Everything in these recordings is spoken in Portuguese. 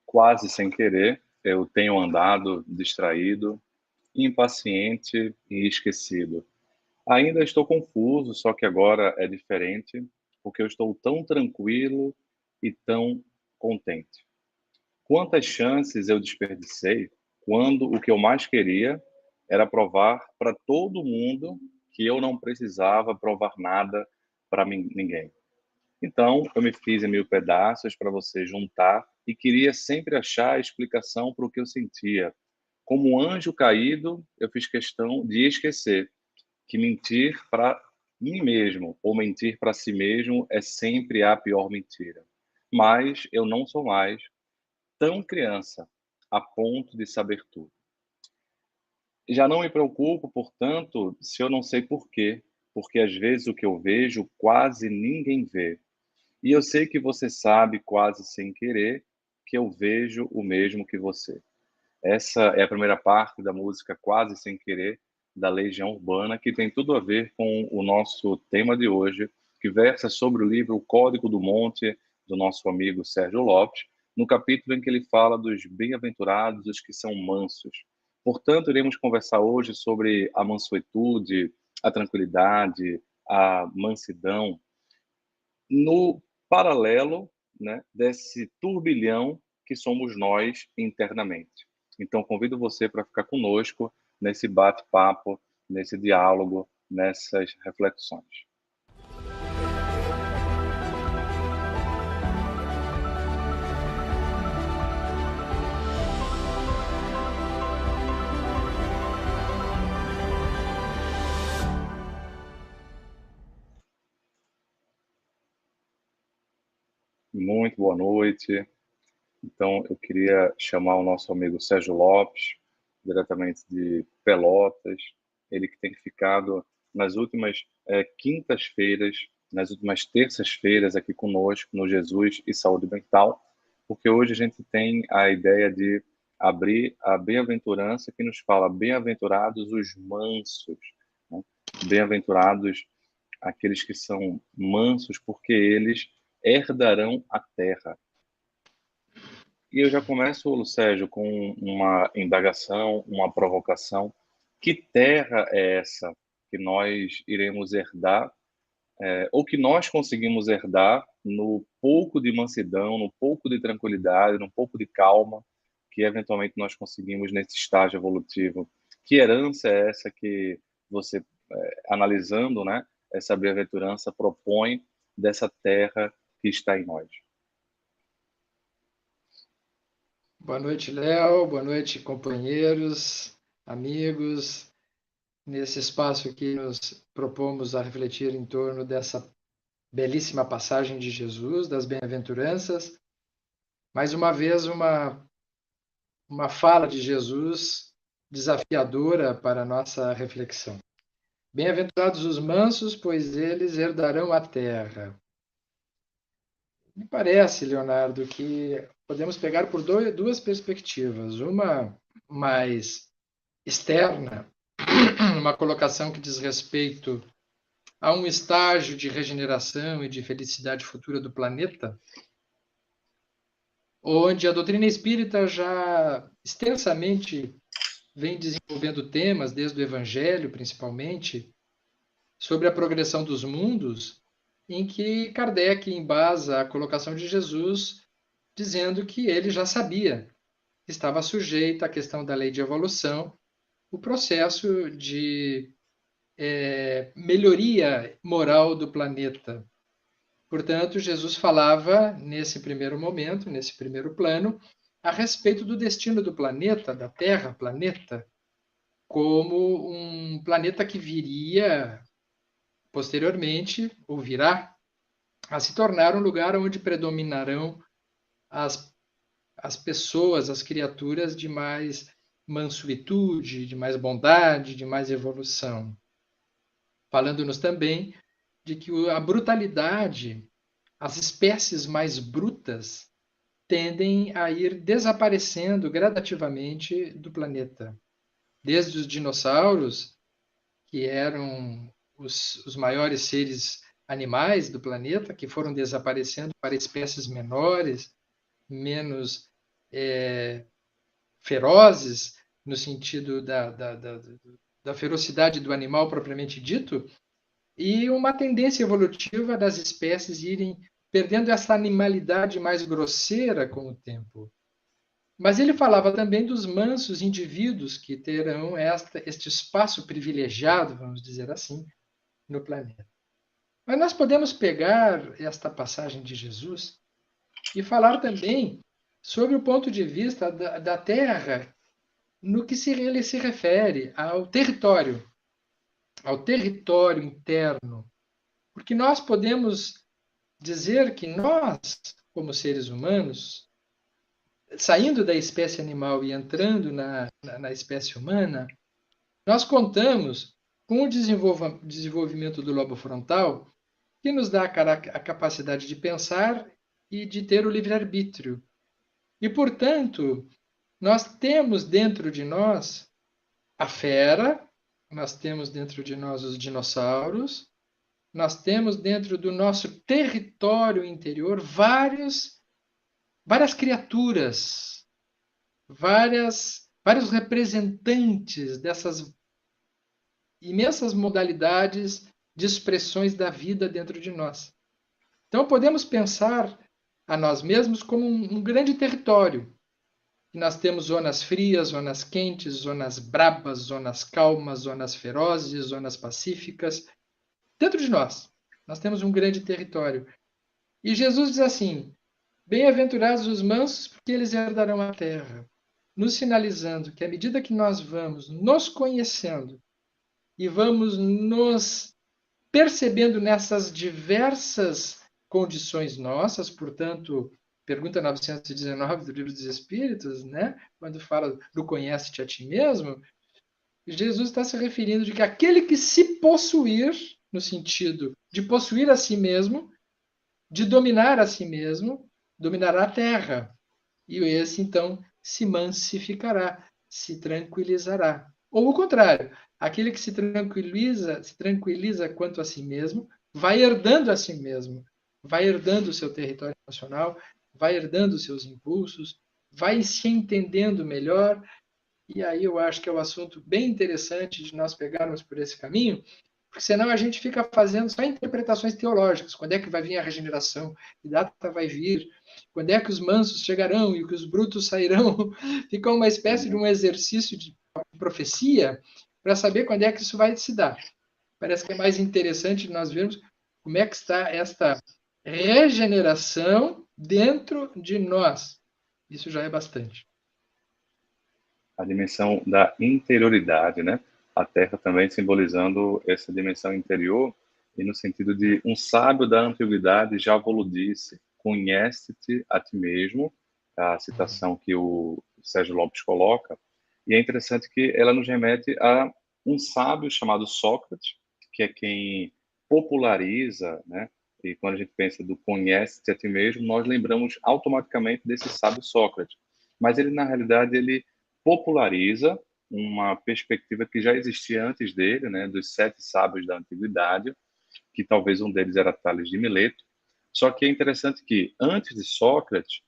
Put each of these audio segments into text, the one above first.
quase sem querer, eu tenho andado distraído, impaciente e esquecido. Ainda estou confuso, só que agora é diferente, porque eu estou tão tranquilo e tão contente. Quantas chances eu desperdicei quando o que eu mais queria era provar para todo mundo que eu não precisava provar nada para ninguém. Então, eu me fiz em mil pedaços para você juntar e queria sempre achar a explicação para o que eu sentia. Como um anjo caído, eu fiz questão de esquecer que mentir para mim mesmo ou mentir para si mesmo é sempre a pior mentira. Mas eu não sou mais tão criança a ponto de saber tudo. Já não me preocupo, portanto, se eu não sei por quê, porque às vezes o que eu vejo quase ninguém vê. E eu sei que você sabe, quase sem querer, que eu vejo o mesmo que você. Essa é a primeira parte da música Quase Sem Querer, da Legião Urbana, que tem tudo a ver com o nosso tema de hoje, que versa sobre o livro O Código do Monte, do nosso amigo Sérgio Lopes, no capítulo em que ele fala dos bem-aventurados, os que são mansos. Portanto, iremos conversar hoje sobre a mansuetude, a tranquilidade, a mansidão, no paralelo, né, desse turbilhão que somos nós internamente. Então, convido você para ficar conosco nesse bate-papo, nesse diálogo, nessas reflexões. Muito boa noite. Então, eu queria chamar o nosso amigo Sérgio Lopes, diretamente de Pelotas, ele que tem ficado nas últimas quintas-feiras, nas últimas terças-feiras aqui conosco no Jesus e Saúde Mental, porque hoje a gente tem a ideia de abrir a bem-aventurança que nos fala bem-aventurados os mansos, né? Bem-aventurados aqueles que são mansos, porque eles herdarão a terra. E eu já começo, Sérgio, com uma indagação, uma provocação. Que terra é essa que nós iremos herdar, ou que nós conseguimos herdar no pouco de mansidão, no pouco de tranquilidade, no pouco de calma que eventualmente nós conseguimos nesse estágio evolutivo? Que herança é essa que você, analisando, né, essa bem-aventurança, propõe dessa terra que está em nós? Boa noite, Léo. Boa noite, companheiros, amigos. Nesse espaço aqui, nos propomos a refletir em torno dessa belíssima passagem de Jesus, das bem-aventuranças. Mais uma vez, uma fala de Jesus desafiadora para a nossa reflexão. Bem-aventurados os mansos, pois eles herdarão a terra. Me parece, Leonardo, que podemos pegar por duas perspectivas. Uma mais externa, uma colocação que diz respeito a um estágio de regeneração e de felicidade futura do planeta, onde a doutrina espírita já extensamente vem desenvolvendo temas, desde o Evangelho principalmente, sobre a progressão dos mundos, em que Kardec embasa a colocação de Jesus dizendo que ele já sabia, estava sujeito à questão da lei de evolução, o processo de melhoria moral do planeta. Portanto, Jesus falava nesse primeiro momento, nesse primeiro plano, a respeito do destino do planeta, da Terra, planeta, como um planeta que viria posteriormente, ou virá, a se tornar um lugar onde predominarão as pessoas, as criaturas de mais mansuetude, de mais bondade, de mais evolução. Falando-nos também de que a brutalidade, as espécies mais brutas, tendem a ir desaparecendo gradativamente do planeta. Desde os dinossauros, que eram os maiores seres animais do planeta, que foram desaparecendo para espécies menores, menos ferozes, no sentido da ferocidade do animal propriamente dito, e uma tendência evolutiva das espécies irem perdendo essa animalidade mais grosseira com o tempo. Mas ele falava também dos mansos indivíduos que terão este espaço privilegiado, vamos dizer assim, no planeta. Mas nós podemos pegar esta passagem de Jesus e falar também sobre o ponto de vista da Terra no que ele se refere ao território interno. Porque nós podemos dizer que nós, como seres humanos, saindo da espécie animal e entrando na espécie humana, nós contamos com o desenvolvimento do lobo frontal, que nos dá a capacidade de pensar e de ter o livre-arbítrio. E, portanto, nós temos dentro de nós a fera, nós temos dentro de nós os dinossauros, nós temos dentro do nosso território interior várias criaturas, vários representantes dessas imensas modalidades de expressões da vida dentro de nós. Então, podemos pensar a nós mesmos como um grande território. Nós temos zonas frias, zonas quentes, zonas brabas, zonas calmas, zonas ferozes, zonas pacíficas. Dentro de nós, nós temos um grande território. E Jesus diz assim: bem-aventurados os mansos, porque eles herdarão a terra. Nos sinalizando que à medida que nós vamos nos conhecendo e vamos nos percebendo nessas diversas condições nossas, portanto, pergunta 919 do Livro dos Espíritos, né? Quando fala do conhece-te a ti mesmo, Jesus está se referindo de que aquele que se possuir, no sentido de possuir a si mesmo, de dominar a si mesmo, dominará a terra. E esse, então, se mansificará, se tranquilizará. Ou o contrário, aquele que se tranquiliza quanto a si mesmo, vai herdando a si mesmo, vai herdando o seu território emocional, vai herdando os seus impulsos, vai se entendendo melhor. E aí eu acho que é um assunto bem interessante de nós pegarmos por esse caminho, porque senão a gente fica fazendo só interpretações teológicas. Quando é que vai vir a regeneração? Que data vai vir? Quando é que os mansos chegarão e que os brutos sairão? Fica uma espécie de um exercício de profecia para saber quando é que isso vai se dar. Parece que é mais interessante nós vermos como é que está esta regeneração dentro de nós. Isso já é bastante. A dimensão da interioridade, né? A Terra também simbolizando essa dimensão interior e no sentido de um sábio da antiguidade já vos disse, conhece-te a ti mesmo, a citação que o Sérgio Lopes coloca, e é interessante que ela nos remete a um sábio chamado Sócrates, que é quem populariza, né? E quando a gente pensa do conhece-te a ti mesmo, nós lembramos automaticamente desse sábio Sócrates. Mas ele, na realidade, ele populariza uma perspectiva que já existia antes dele, né, dos 7 sábios da antiguidade, que talvez um deles era Tales de Mileto. Só que é interessante que, antes de Sócrates,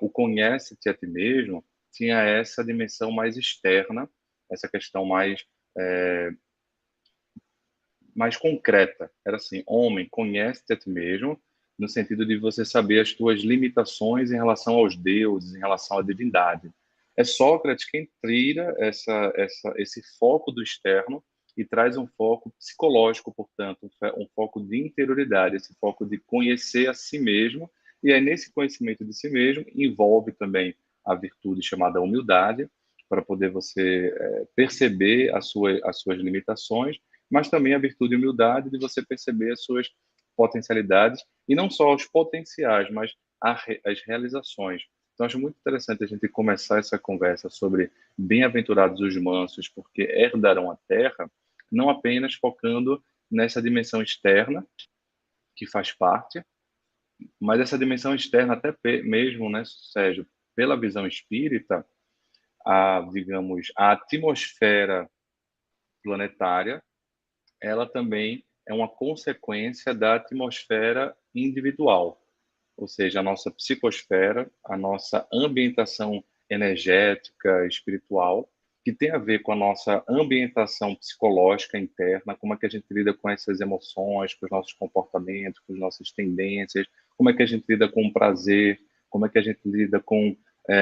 o conhece-te a ti mesmo tinha essa dimensão mais externa, essa questão mais concreta. Era assim, homem, conhece-te a ti mesmo, no sentido de você saber as tuas limitações em relação aos deuses, em relação à divindade. É Sócrates quem tira esse foco do externo e traz um foco psicológico, portanto, um foco de interioridade, esse foco de conhecer a si mesmo, e aí nesse conhecimento de si mesmo envolve também a virtude chamada humildade, para poder você perceber as suas limitações, mas também a virtude e humildade de você perceber as suas potencialidades, e não só os potenciais, mas as realizações. Então, acho muito interessante a gente começar essa conversa sobre bem-aventurados os mansos, porque herdarão a terra, não apenas focando nessa dimensão externa, que faz parte, mas essa dimensão externa até mesmo, né, Sérgio, pela visão espírita, digamos, a atmosfera planetária, ela também é uma consequência da atmosfera individual. ou seja, a nossa psicosfera, a nossa ambientação energética, espiritual, que tem a ver com a nossa ambientação psicológica interna, como é que a gente lida com essas emoções, com os nossos comportamentos, com as nossas tendências, como é que a gente lida com o prazer, como é que a gente lida com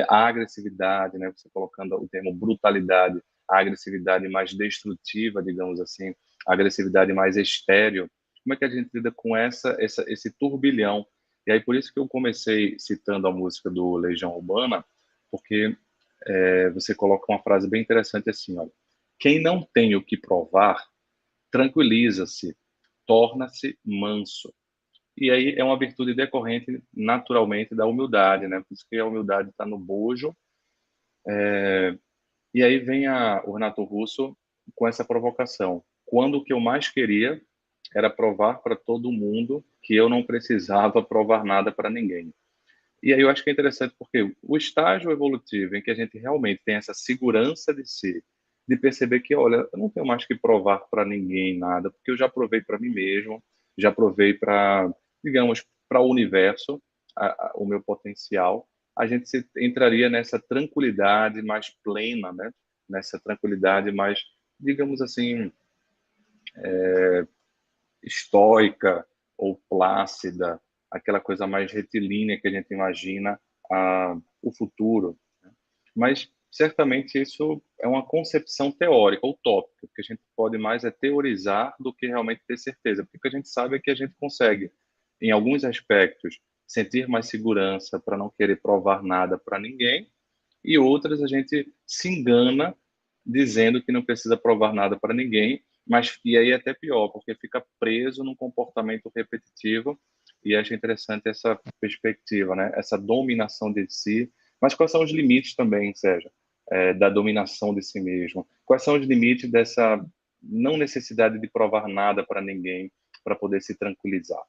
a agressividade, né? Você colocando o termo brutalidade, a agressividade mais destrutiva, digamos assim, a agressividade mais estéril, como é que a gente lida com esse turbilhão? E aí por isso que eu comecei citando a música do Legião Urbana, porque você coloca uma frase bem interessante assim, olha, quem não tem o que provar, tranquiliza-se, torna-se manso. E aí é uma virtude decorrente naturalmente da humildade, né? Por isso que a humildade está no bojo. E aí vem o Renato Russo com essa provocação. Quando o que eu mais queria era provar para todo mundo que eu não precisava provar nada para ninguém. E aí eu acho que é interessante porque o estágio evolutivo em que a gente realmente tem essa segurança de si, de perceber que, olha, eu não tenho mais que provar para ninguém nada, porque eu já provei para mim mesmo, já provei para, digamos, para o universo, o meu potencial, a gente entraria nessa tranquilidade mais plena, né? Nessa tranquilidade mais, digamos assim, estoica ou plácida, aquela coisa mais retilínea que a gente imagina o futuro. Né? Mas certamente isso é uma concepção teórica, utópica, que a gente pode mais teorizar do que realmente ter certeza, porque o que a gente sabe é que a gente consegue, em alguns aspectos, sentir mais segurança para não querer provar nada para ninguém, e outras a gente se engana dizendo que não precisa provar nada para ninguém, mas e aí é até pior, porque fica preso num comportamento repetitivo e acho interessante essa perspectiva, né? Essa dominação de si. Mas quais são os limites também, Sérgio, da dominação de si mesmo? Quais são os limites dessa não necessidade de provar nada para ninguém para poder se tranquilizar?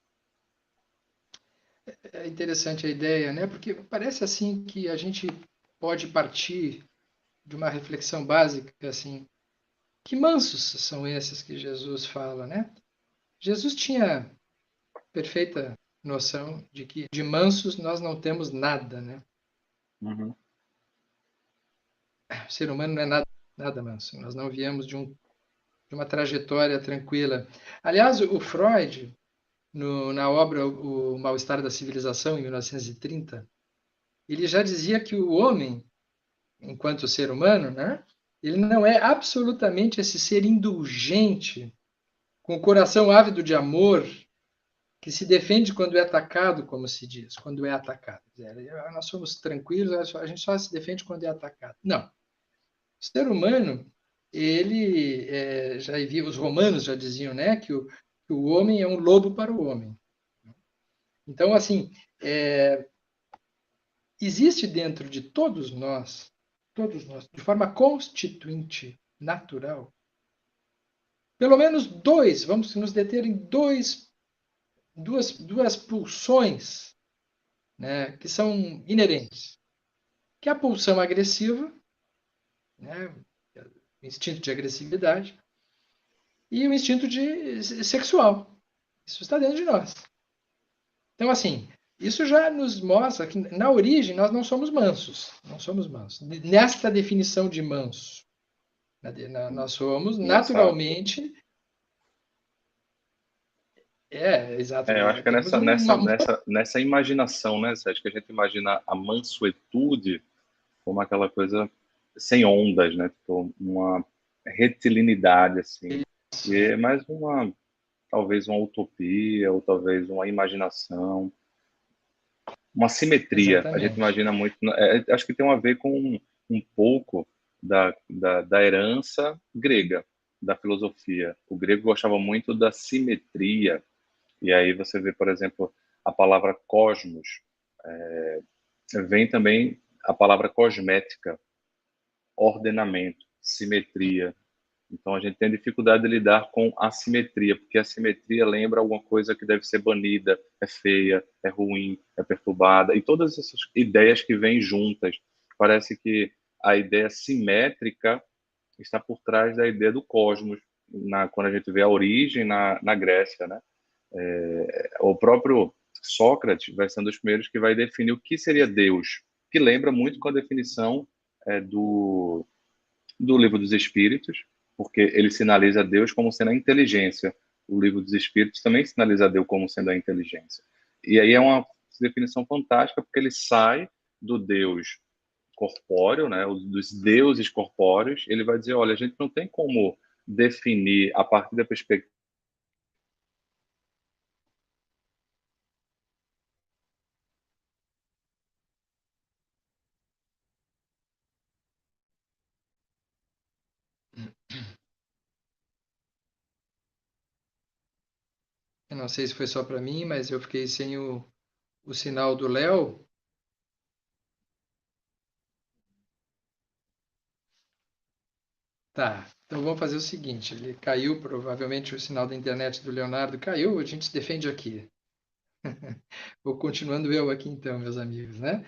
É interessante a ideia, né? Porque parece assim que a gente pode partir de uma reflexão básica, assim, que mansos são esses que Jesus fala, né? Jesus tinha perfeita noção de que de mansos nós não temos nada, né? Uhum. O ser humano não é nada, nada manso. Nós não viemos de uma trajetória tranquila. Aliás, o Freud, na obra O Mal-Estar da Civilização, em 1930, ele já dizia que o homem, enquanto ser humano, né, ele não é absolutamente esse ser indulgente, com o coração ávido de amor, que se defende quando é atacado, como se diz, quando é atacado. Nós somos tranquilos, a gente só se defende quando é atacado. Não. O ser humano, ele já havia, os romanos já diziam, né, que o homem é um lobo para o homem. Então, assim, existe dentro de todos nós, de forma constituinte, natural, pelo menos dois, vamos nos deter em duas pulsões, né, que são inerentes, que é a pulsão agressiva, né, o instinto de agressividade, e o instinto sexual. Isso está dentro de nós. Então, assim, isso já nos mostra que na origem nós não somos mansos, não somos mansos. Nesta definição de manso, nós somos Nessa naturalmente, exato, eu acho que é temos nessa imaginação, né, Sérgio, que a gente imagina a mansuetude como aquela coisa sem ondas, né, tipo uma retilinidade, assim, e isso, é mais talvez uma utopia, ou talvez uma imaginação, uma simetria, a gente exatamente. imagina muito, acho que tem a ver com um pouco da herança grega, da filosofia. O grego gostava muito da simetria, e aí você vê, por exemplo, a palavra cosmos, vem também a palavra cosmética, ordenamento, simetria. Então a gente tem dificuldade de lidar com a simetria, porque a simetria lembra alguma coisa que deve ser banida, é feia, é ruim, é perturbada, e todas essas ideias que vêm juntas. Parece que a ideia simétrica está por trás da ideia do cosmos, quando a gente vê a origem na Grécia, né? O próprio Sócrates vai ser um dos primeiros que vai definir o que seria Deus, que lembra muito com a definição do Livro dos Espíritos, porque ele sinaliza Deus como sendo a inteligência. O Livro dos Espíritos também sinaliza Deus como sendo a inteligência. E aí é uma definição fantástica, porque ele sai do Deus corpóreo, né, dos deuses corpóreos. Ele vai dizer, olha, a gente não tem como definir a partir da perspectiva. Eu não sei se foi só para mim, mas eu fiquei sem o sinal do Léo. Tá, então vamos fazer o seguinte: ele caiu, provavelmente o sinal da internet do Leonardo caiu, a gente se defende aqui. Vou continuando eu aqui então, meus amigos, né?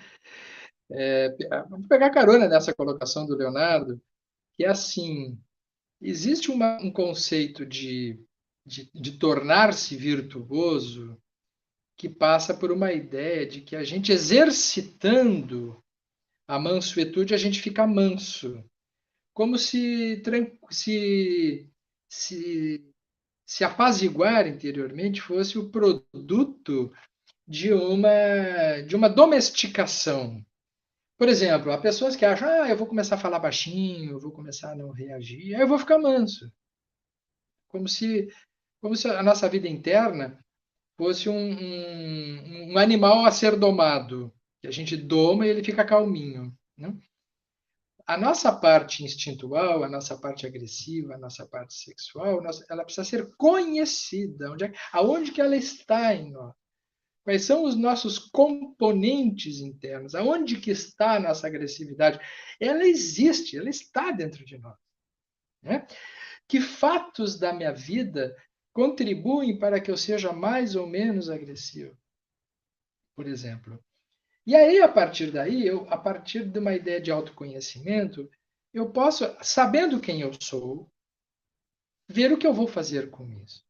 Vamos pegar carona nessa colocação do Leonardo, que é assim: existe um conceito de tornar-se virtuoso que passa por uma ideia de que a gente exercitando a mansuetude, a gente fica manso. Como se, se apaziguar interiormente fosse o produto de uma domesticação. Por exemplo, há pessoas que acham, eu vou começar a falar baixinho, eu vou começar a não reagir, aí eu vou ficar manso. Como se, como se a nossa vida interna fosse um animal a ser domado, que a gente doma e ele fica calminho, né? A nossa parte instintual, a nossa parte agressiva, a nossa parte sexual, ela precisa ser conhecida. Aonde que ela está em nós? Quais são os nossos componentes internos? Aonde que está a nossa agressividade? Ela existe, ela está dentro de nós. Né? Que fatos da minha vida contribuem para que eu seja mais ou menos agressivo, por exemplo? E aí, a partir daí, a partir de uma ideia de autoconhecimento, eu posso, sabendo quem eu sou, ver o que eu vou fazer com isso.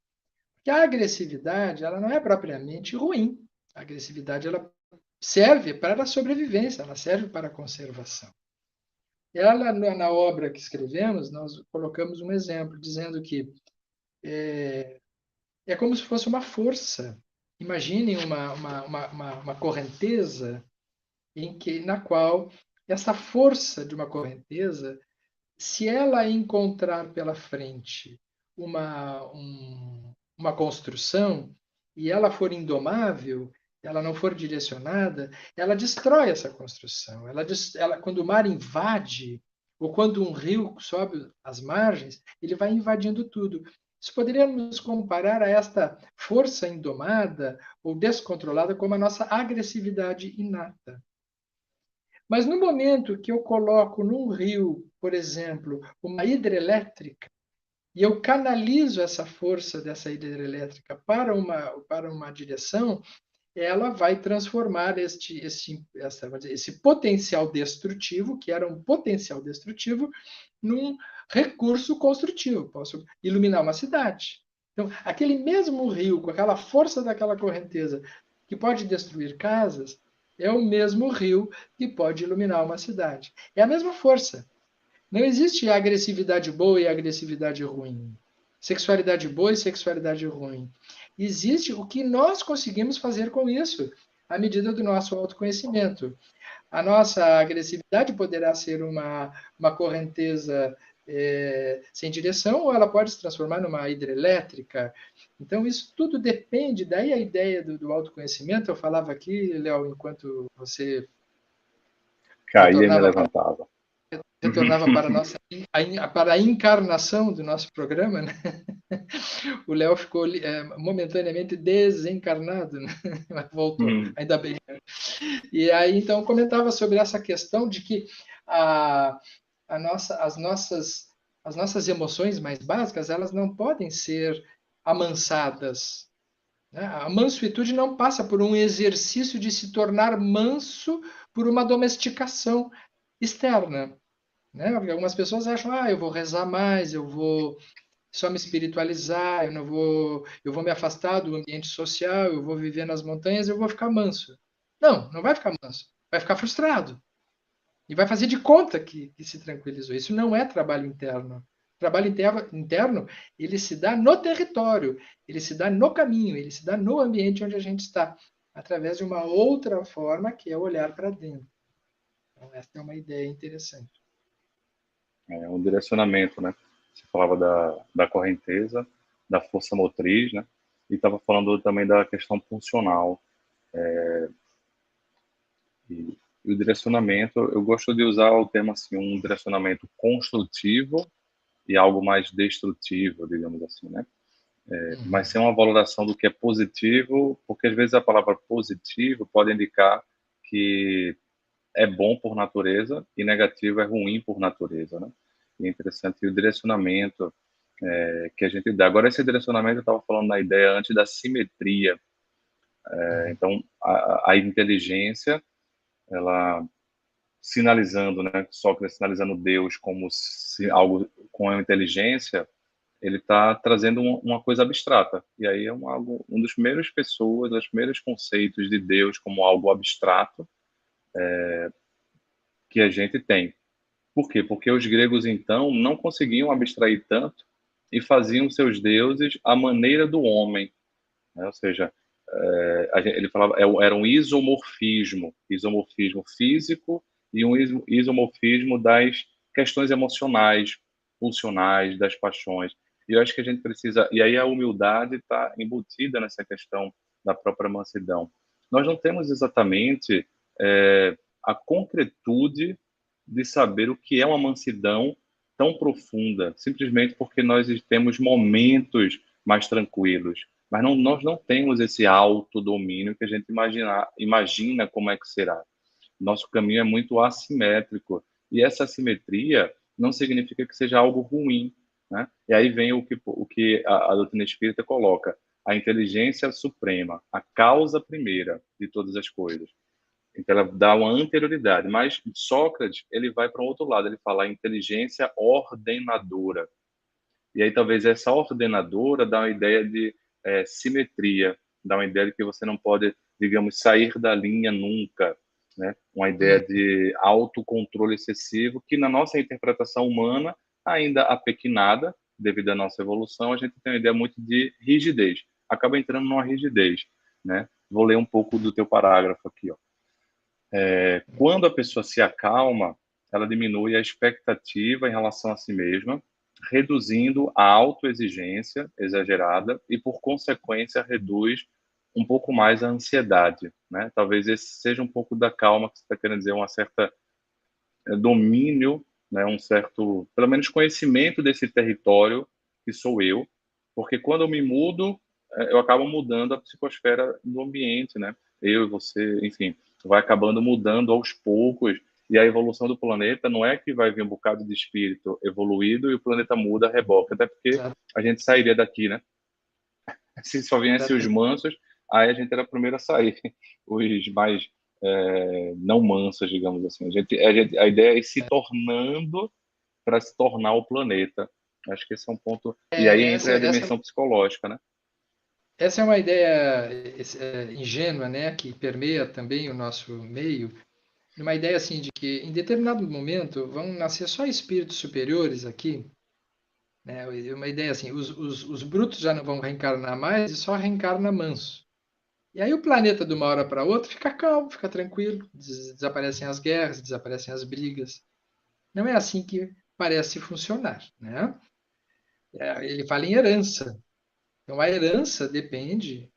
Porque a agressividade, ela não é propriamente ruim. A agressividade, ela serve para a sobrevivência, ela serve para a conservação. Ela, na obra que escrevemos, nós colocamos um exemplo, dizendo que é como se fosse uma força. Imaginem uma correnteza na qual essa força de uma correnteza, se ela encontrar pela frente uma construção e ela for indomável, ela não for direcionada, ela destrói essa construção. Quando o mar invade, ou quando um rio sobe as margens, ele vai invadindo tudo. Isso poderíamos comparar a esta força indomada ou descontrolada como a nossa agressividade inata. Mas no momento que eu coloco num rio, por exemplo, uma hidrelétrica, e eu canalizo essa força dessa hidrelétrica para uma direção, ela vai transformar esse potencial destrutivo, que era um potencial destrutivo, num recurso construtivo. Posso iluminar uma cidade. Então, aquele mesmo rio, com aquela força daquela correnteza, que pode destruir casas, é o mesmo rio que pode iluminar uma cidade. É a mesma força. Não existe agressividade boa e agressividade ruim. Sexualidade boa e sexualidade ruim. Existe o que nós conseguimos fazer com isso, à medida do nosso autoconhecimento. A nossa agressividade poderá ser uma correnteza sem direção, ou ela pode se transformar numa hidrelétrica. Então, isso tudo depende, daí a ideia do autoconhecimento. Eu falava aqui, Léo, enquanto você Caía e me retornava para levantava. retornava para para a encarnação do nosso programa, né? O Léo ficou momentaneamente desencarnado, né? Mas voltou, ainda bem. E aí, então, comentava sobre essa questão de que a, as nossas emoções mais básicas, elas não podem ser amansadas. Né? A mansuetude não passa por um exercício de se tornar manso por uma domesticação externa. Né? Porque algumas pessoas acham, eu vou rezar mais, eu vou só me espiritualizar, eu vou me afastar do ambiente social, eu vou viver nas montanhas, eu vou ficar manso. Não, não vai ficar manso, vai ficar frustrado. E vai fazer de conta que se tranquilizou. Isso não é trabalho interno. Trabalho interno, ele se dá no território, ele se dá no caminho, ele se dá no ambiente onde a gente está, através de uma outra forma, que é olhar para dentro. Então, essa é uma ideia interessante. É um direcionamento, né? Você falava da correnteza, da força motriz, né? E estava falando também da questão funcional. E o direcionamento, eu gosto de usar o termo assim, um direcionamento construtivo e algo mais destrutivo, digamos assim, né? Mas ser uma valoração do que é positivo, porque às vezes a palavra positivo pode indicar que é bom por natureza e negativo é ruim por natureza, né? E é interessante o direcionamento que a gente dá. Agora, esse direcionamento, eu estava falando na ideia antes da simetria. Então, a inteligência, ela sinalizando, né? Sócrates sinalizando Deus como se algo com a inteligência, ele está trazendo uma coisa abstrata. E aí é um dos primeiros pessoas, dos primeiros conceitos de Deus como algo abstrato que a gente tem. Por quê? Porque os gregos, então, não conseguiam abstrair tanto e faziam seus deuses à maneira do homem, né? Ou seja, ele falava, era um isomorfismo físico e um isomorfismo das questões emocionais, pulsionais, das paixões. E eu acho que a gente precisa, e aí a humildade está embutida nessa questão da própria mansidão. Nós não temos exatamente a concretude de saber o que é uma mansidão tão profunda, simplesmente porque nós temos momentos mais tranquilos, mas nós não temos esse autodomínio que a gente imagina como é que será. Nosso caminho é muito assimétrico. E essa assimetria não significa que seja algo ruim, né? E aí vem o que a doutrina espírita coloca: a inteligência suprema, a causa primeira de todas as coisas. Então ela dá uma anterioridade, mas Sócrates ele vai para um outro lado, ele fala a inteligência ordenadora. E aí talvez essa ordenadora dá uma ideia de simetria, dá uma ideia de que você não pode, digamos, sair da linha nunca, né? Uma ideia de autocontrole excessivo que na nossa interpretação humana, ainda apequenada, devido à nossa evolução, a gente tem uma ideia muito de rigidez. Acaba entrando numa rigidez, né? Vou ler um pouco do teu parágrafo aqui, ó. Quando a pessoa se acalma, ela diminui a expectativa em relação a si mesma, reduzindo a autoexigência exagerada e, por consequência, reduz um pouco mais a ansiedade, né? Talvez esse seja um pouco da calma que você está querendo dizer, uma certa domínio, né? Um certo, pelo menos, conhecimento desse território que sou eu, porque quando eu me mudo, eu acabo mudando a psicosfera do ambiente, né? Eu e você, enfim, vai acabando mudando aos poucos. E a evolução do planeta não é que vai vir um bocado de espírito evoluído e o planeta muda a reboque, até porque a gente sairia daqui, né? Se só viessem os mansos, aí a gente era o primeiro a sair. Os mais não mansos, digamos assim. A ideia é ir se tornando para se tornar o planeta. Acho que esse é um ponto. E aí entra a dimensão psicológica, né? Essa é uma ideia ingênua, né, que permeia também o nosso meio, uma ideia assim de que em determinado momento vão nascer só espíritos superiores aqui, né? Uma ideia assim, os brutos já não vão reencarnar mais e só reencarna manso. E aí o planeta de uma hora para outra fica calmo, fica tranquilo, desaparecem as guerras, desaparecem as brigas. Não é assim que parece funcionar, né? Ele fala em herança. Então a herança depende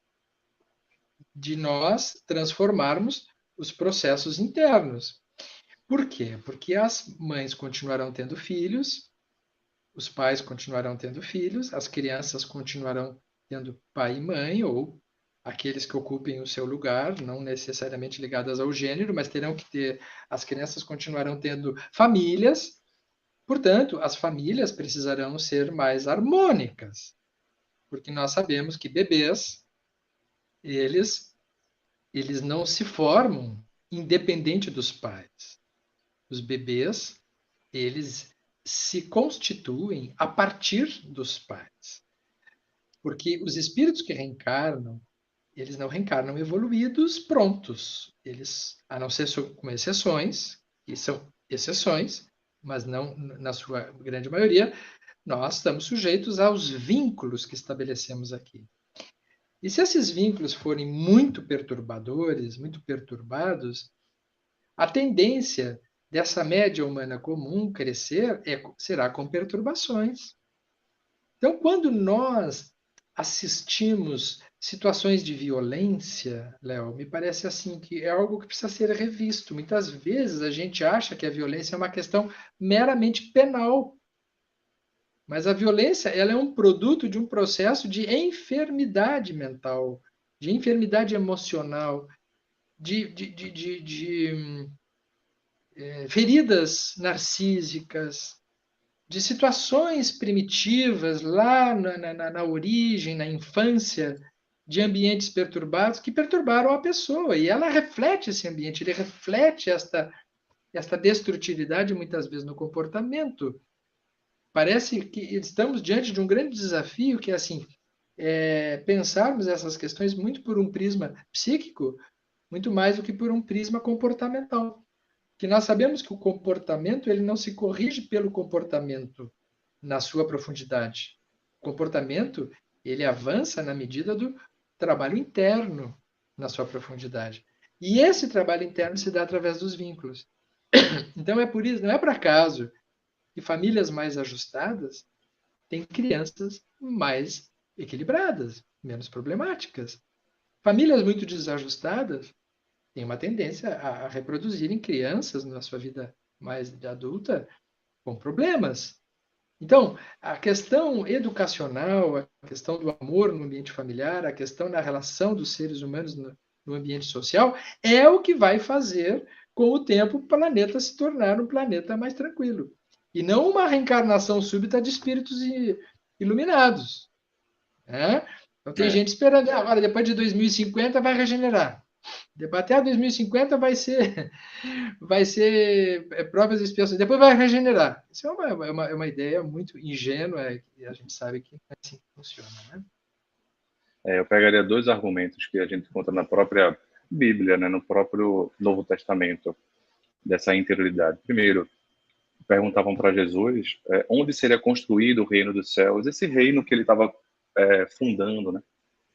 de nós transformarmos os processos internos. Por quê? Porque as mães continuarão tendo filhos, os pais continuarão tendo filhos, as crianças continuarão tendo pai e mãe, ou aqueles que ocupem o seu lugar, não necessariamente ligadas ao gênero, mas terão que ter, as crianças continuarão tendo famílias, portanto, as famílias precisarão ser mais harmônicas, porque nós sabemos que bebês, eles eles não se formam independente dos pais. Os bebês, eles se constituem a partir dos pais. Porque os espíritos que reencarnam, eles não reencarnam evoluídos prontos. Eles, a não ser com exceções, que são exceções, mas não na sua grande maioria, nós estamos sujeitos aos vínculos que estabelecemos aqui. E se esses vínculos forem muito perturbadores, muito perturbados, a tendência dessa média humana comum crescer será com perturbações. Então, quando nós assistimos situações de violência, Léo, me parece assim que é algo que precisa ser revisto. Muitas vezes a gente acha que a violência é uma questão meramente penal, mas a violência ela é um produto de um processo de enfermidade mental, de enfermidade emocional, de feridas narcísicas, de situações primitivas lá na origem, na infância, de ambientes perturbados que perturbaram a pessoa. E ela reflete esse ambiente, ele reflete esta destrutividade muitas vezes no comportamento. Parece que estamos diante de um grande desafio que é assim, pensarmos essas questões muito por um prisma psíquico, muito mais do que por um prisma comportamental. Que nós sabemos que o comportamento ele não se corrige pelo comportamento na sua profundidade. O comportamento ele avança na medida do trabalho interno na sua profundidade. E esse trabalho interno se dá através dos vínculos. Então é por isso, não é por acaso que famílias mais ajustadas têm crianças mais equilibradas, menos problemáticas. Famílias muito desajustadas têm uma tendência a reproduzirem crianças na sua vida mais adulta com problemas. Então, a questão educacional, a questão do amor no ambiente familiar, a questão da relação dos seres humanos no ambiente social, é o que vai fazer, com o tempo, o planeta se tornar um planeta mais tranquilo. E não uma reencarnação súbita de espíritos iluminados. Né? Então, tem É, gente esperando, agora, depois de 2050, vai regenerar. Até 2050 vai ser provas e expiações. Depois vai regenerar. Isso é uma ideia muito ingênua e a gente sabe que não é assim que funciona. Né? eu pegaria dois argumentos que a gente encontra na própria Bíblia, né, no próprio Novo Testamento, dessa interioridade. Primeiro, perguntavam para Jesus onde seria construído o reino dos céus, esse reino que ele estava fundando, né?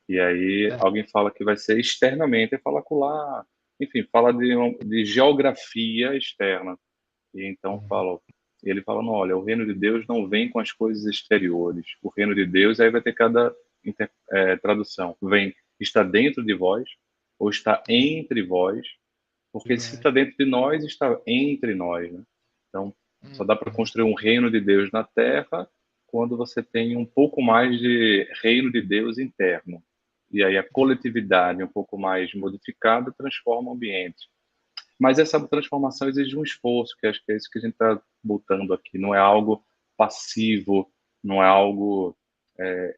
E aí É. alguém fala que vai ser externamente, e fala lá, enfim, fala de geografia externa. E então ele fala, não, olha, o reino de Deus não vem com as coisas exteriores. O reino de Deus, aí vai ter cada tradução. Vem, está dentro de vós, ou está entre vós, porque se está dentro de nós, está entre nós, né? Então, só dá para construir um reino de Deus na Terra quando você tem um pouco mais de reino de Deus interno. E aí a coletividade um pouco mais modificada transforma o ambiente. Mas essa transformação exige um esforço, que acho que é isso que a gente está botando aqui. Não é algo passivo, não é algo. É,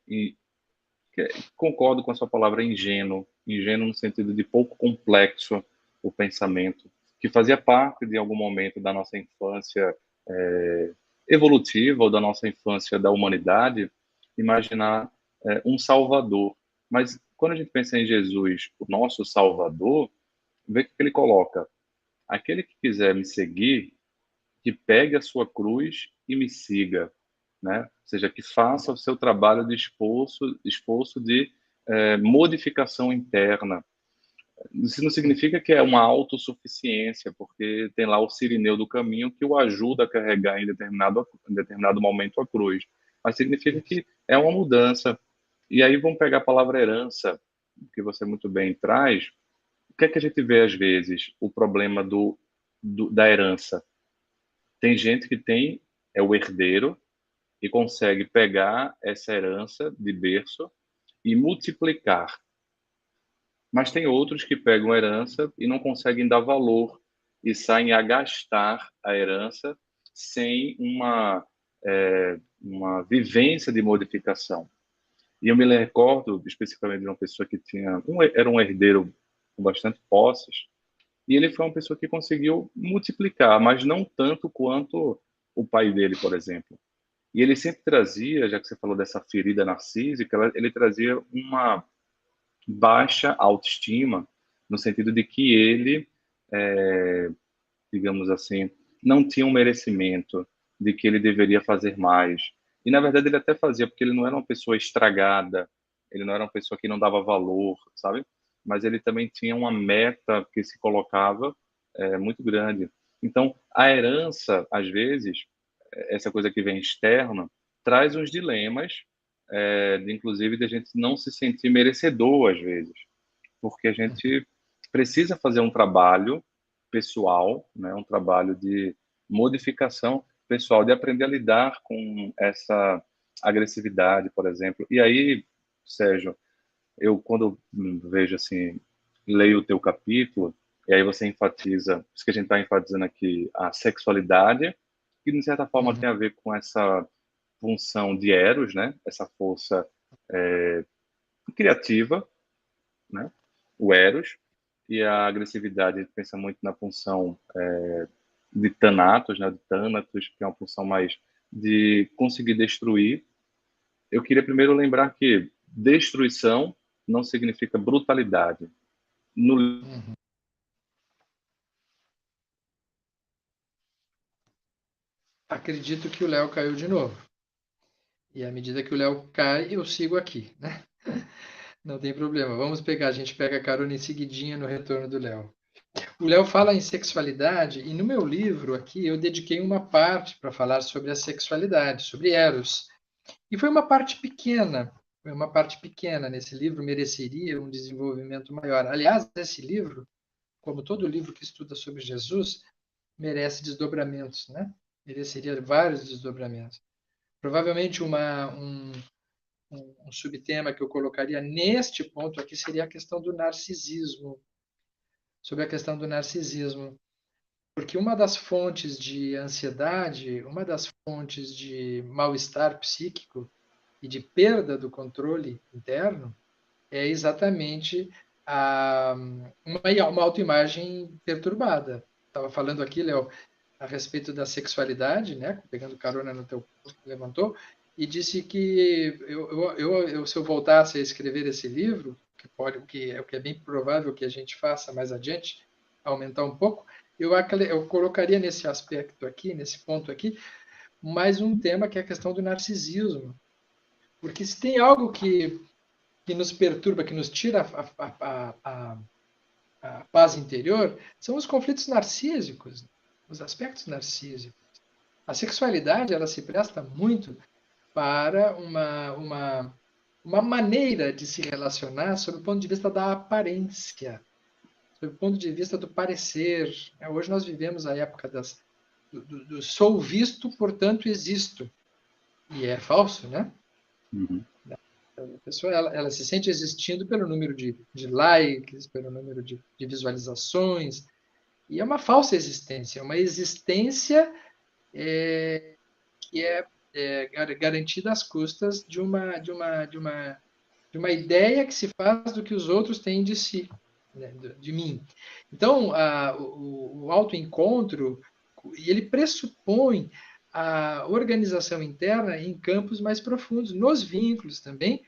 concordo com a sua palavra ingênuo, ingênuo no sentido de pouco complexo o pensamento, que fazia parte de algum momento da nossa infância evolutiva ou da nossa infância da humanidade, imaginar um Salvador. Mas quando a gente pensa em Jesus, o nosso Salvador, vê que ele coloca: aquele que quiser me seguir, que pegue a sua cruz e me siga, né? Ou seja, que faça o seu trabalho de esforço de modificação interna. Isso não significa que é uma autossuficiência, porque tem lá o Cirineu do caminho que o ajuda a carregar em determinado momento a cruz. Mas significa Isso. que é uma mudança. E aí vamos pegar a palavra herança, que você muito bem traz. O que é que a gente vê às vezes? O problema da herança. Tem gente que é o herdeiro e consegue pegar essa herança de berço e multiplicar. Mas tem outros que pegam a herança e não conseguem dar valor e saem a gastar a herança sem uma vivência de modificação. E eu me recordo especificamente de uma pessoa que era um herdeiro com bastante posses, e ele foi uma pessoa que conseguiu multiplicar, mas não tanto quanto o pai dele, por exemplo. E ele sempre trazia, já que você falou dessa ferida narcísica, ele trazia uma baixa autoestima, no sentido de que ele, digamos assim, não tinha um merecimento, de que ele deveria fazer mais. E, na verdade, ele até fazia, porque ele não era uma pessoa estragada, ele não era uma pessoa que não dava valor, sabe? Mas ele também tinha uma meta que se colocava muito grande. Então, a herança, às vezes, essa coisa que vem externa, traz uns dilemas, inclusive, de a gente não se sentir merecedor, às vezes, porque a gente precisa fazer um trabalho pessoal, né, um trabalho de modificação pessoal, de aprender a lidar com essa agressividade, por exemplo. E aí, Sérgio, eu quando vejo assim, leio o teu capítulo, e aí você enfatiza, isso que a gente está enfatizando aqui, a sexualidade, que de certa forma Uhum. tem a ver com essa função de Eros, né? Essa força criativa, né? O Eros, e a agressividade, a gente pensa muito na função de Thanatos, né? De Thanatos, que é uma função mais de conseguir destruir. Eu queria primeiro lembrar que destruição não significa brutalidade. No... Uhum. Acredito que o Léo caiu de novo. E à medida que o Léo cai, eu sigo aqui, né? Não tem problema. Vamos pegar, a gente pega a carona em seguidinha no retorno do Léo. O Léo fala em sexualidade e no meu livro aqui eu dediquei uma parte para falar sobre a sexualidade, sobre Eros. E foi uma parte pequena nesse livro, mereceria um desenvolvimento maior. Aliás, esse livro, como todo livro que estuda sobre Jesus, merece desdobramentos, né? Mereceria vários desdobramentos. Provavelmente um subtema que eu colocaria neste ponto aqui seria a questão do narcisismo, sobre a questão do narcisismo. Porque uma das fontes de ansiedade, uma das fontes de mal-estar psíquico e de perda do controle interno é exatamente uma autoimagem perturbada. Estava falando aqui, Léo, a respeito da sexualidade, né? Pegando carona no teu ponto que levantou, e disse que se eu voltasse a escrever esse livro, o que é bem provável que a gente faça mais adiante, aumentar um pouco, eu colocaria nesse aspecto aqui, nesse ponto aqui, mais um tema que é a questão do narcisismo. Porque se tem algo que nos perturba, que nos tira a paz interior, são os conflitos narcísicos, os aspectos narcísicos. A sexualidade ela se presta muito para uma maneira de se relacionar sob o ponto de vista da aparência, sob o ponto de vista do parecer. Hoje nós vivemos a época do sou visto, portanto existo. E é falso, né? Uhum. A pessoa ela se sente existindo pelo número de likes, pelo número de visualizações, e é uma falsa existência, é uma existência que é garantida às custas de uma ideia que se faz do que os outros têm de si, né, de mim. Então, o autoencontro, ele pressupõe a organização interna em campos mais profundos, nos vínculos também,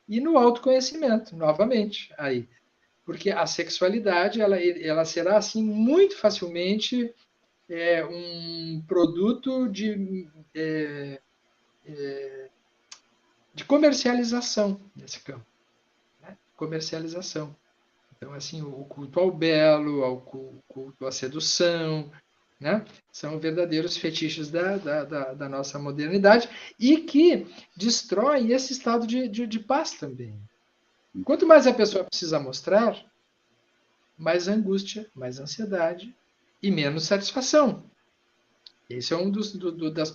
e no autoconhecimento, novamente, aí. Porque a sexualidade, ela será, assim, muito facilmente um produto de comercialização nesse campo, né? Comercialização. Então, assim, o culto ao belo, ao culto à sedução, né? São verdadeiros fetiches da nossa modernidade e que destroem esse estado de paz também. Quanto mais a pessoa precisa mostrar, mais angústia, mais ansiedade e menos satisfação. Esse é um das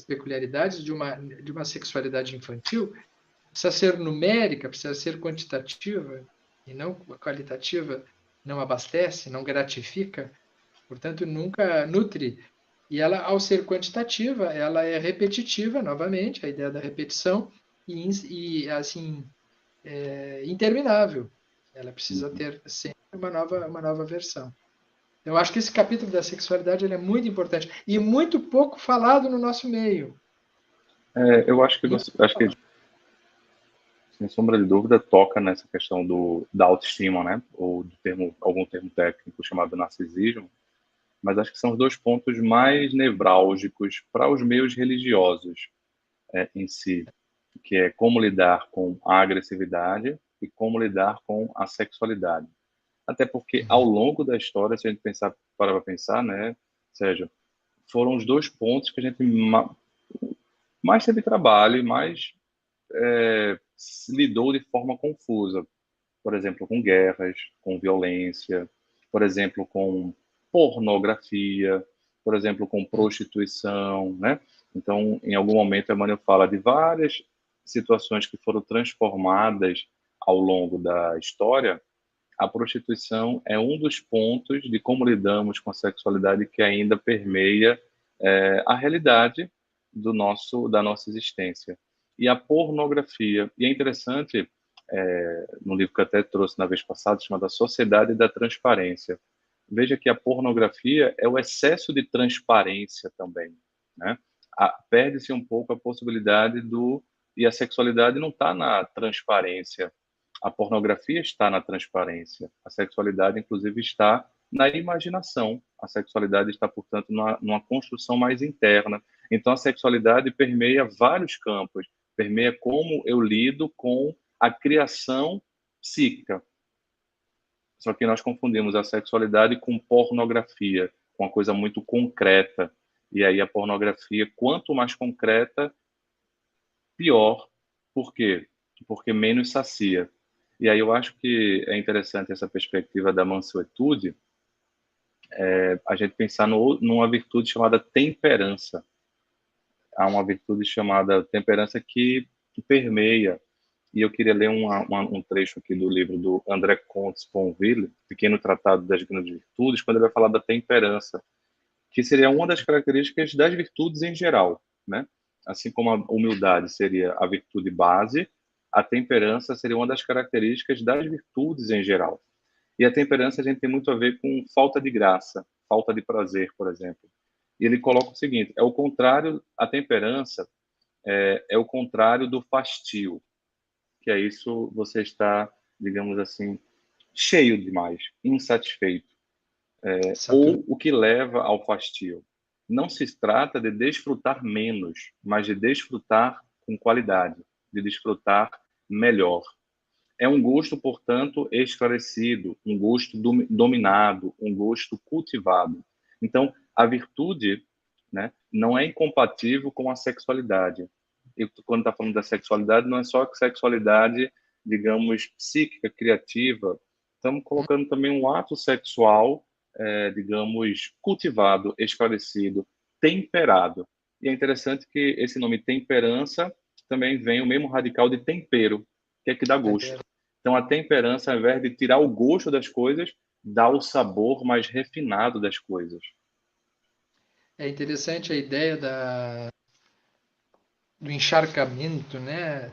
peculiaridades de uma sexualidade infantil. Precisa ser numérica, precisa ser quantitativa e não qualitativa, não abastece, não gratifica, portanto, nunca nutre. E ela, ao ser quantitativa, ela é repetitiva, novamente, a ideia da repetição, e assim, interminável. Ela precisa ter sempre uma nova versão. Eu acho que esse capítulo da sexualidade ele é muito importante e muito pouco falado no nosso meio. Eu acho que E sem sombra de dúvida, toca nessa questão da autoestima, né? Ou do termo, algum termo técnico chamado narcisismo, mas acho que são os dois pontos mais nevrálgicos para os meios religiosos em si, que é como lidar com a agressividade e como lidar com a sexualidade. Até porque, ao longo da história, se a gente para pensar, né, Sérgio, foram os dois pontos que a gente mais teve trabalho e mais lidou de forma confusa. Por exemplo, com guerras, com violência, por exemplo, com pornografia, por exemplo, com prostituição, né? Então, em algum momento, Emmanuel fala de várias situações que foram transformadas ao longo da história. A prostituição é um dos pontos de como lidamos com a sexualidade que ainda permeia a realidade da nossa existência. E a pornografia, e é interessante, no livro que eu até trouxe na vez passada, chamado A Sociedade da Transparência. Veja que a pornografia é o excesso de transparência também, né? Perde-se um pouco a possibilidade e a sexualidade não está na transparência. A pornografia está na transparência. A sexualidade, inclusive, está na imaginação. A sexualidade está, portanto, numa construção mais interna. Então, a sexualidade permeia vários campos. Permeia como eu lido com a criação psíquica. Só que nós confundimos a sexualidade com pornografia, com uma coisa muito concreta. E aí a pornografia, quanto mais concreta, pior. Por quê? Porque menos sacia. E aí eu acho que é interessante essa perspectiva da mansuetude, a gente pensar numa virtude chamada temperança. Há uma virtude chamada temperança que permeia. E eu queria ler um trecho aqui do livro do André Comte Sponville, Pequeno Tratado das Grandes Virtudes, quando ele vai falar da temperança, que seria uma das características das virtudes em geral, né? Assim como a humildade seria a virtude base, a temperança seria uma das características das virtudes em geral. E a temperança a gente tem muito a ver com falta de graça, falta de prazer, por exemplo. E ele coloca o seguinte: é o contrário, a temperança é o contrário do fastio, que é isso, você está, digamos assim, cheio demais, insatisfeito, Saturno. ou o que leva ao fastio. Não se trata de desfrutar menos, mas de desfrutar com qualidade, de desfrutar melhor. É um gosto, portanto, esclarecido, um gosto dominado, um gosto cultivado. Então, a virtude, né, não é incompatível com a sexualidade. E quando está falando da sexualidade, não é só a sexualidade, digamos, psíquica, criativa. Estamos colocando também um ato sexual, digamos, cultivado, esclarecido, temperado. E é interessante que esse nome temperança também vem o mesmo radical de tempero, que é que dá gosto. Então, a temperança, ao invés de tirar o gosto das coisas, dá o sabor mais refinado das coisas. É interessante a ideia do encharcamento, né?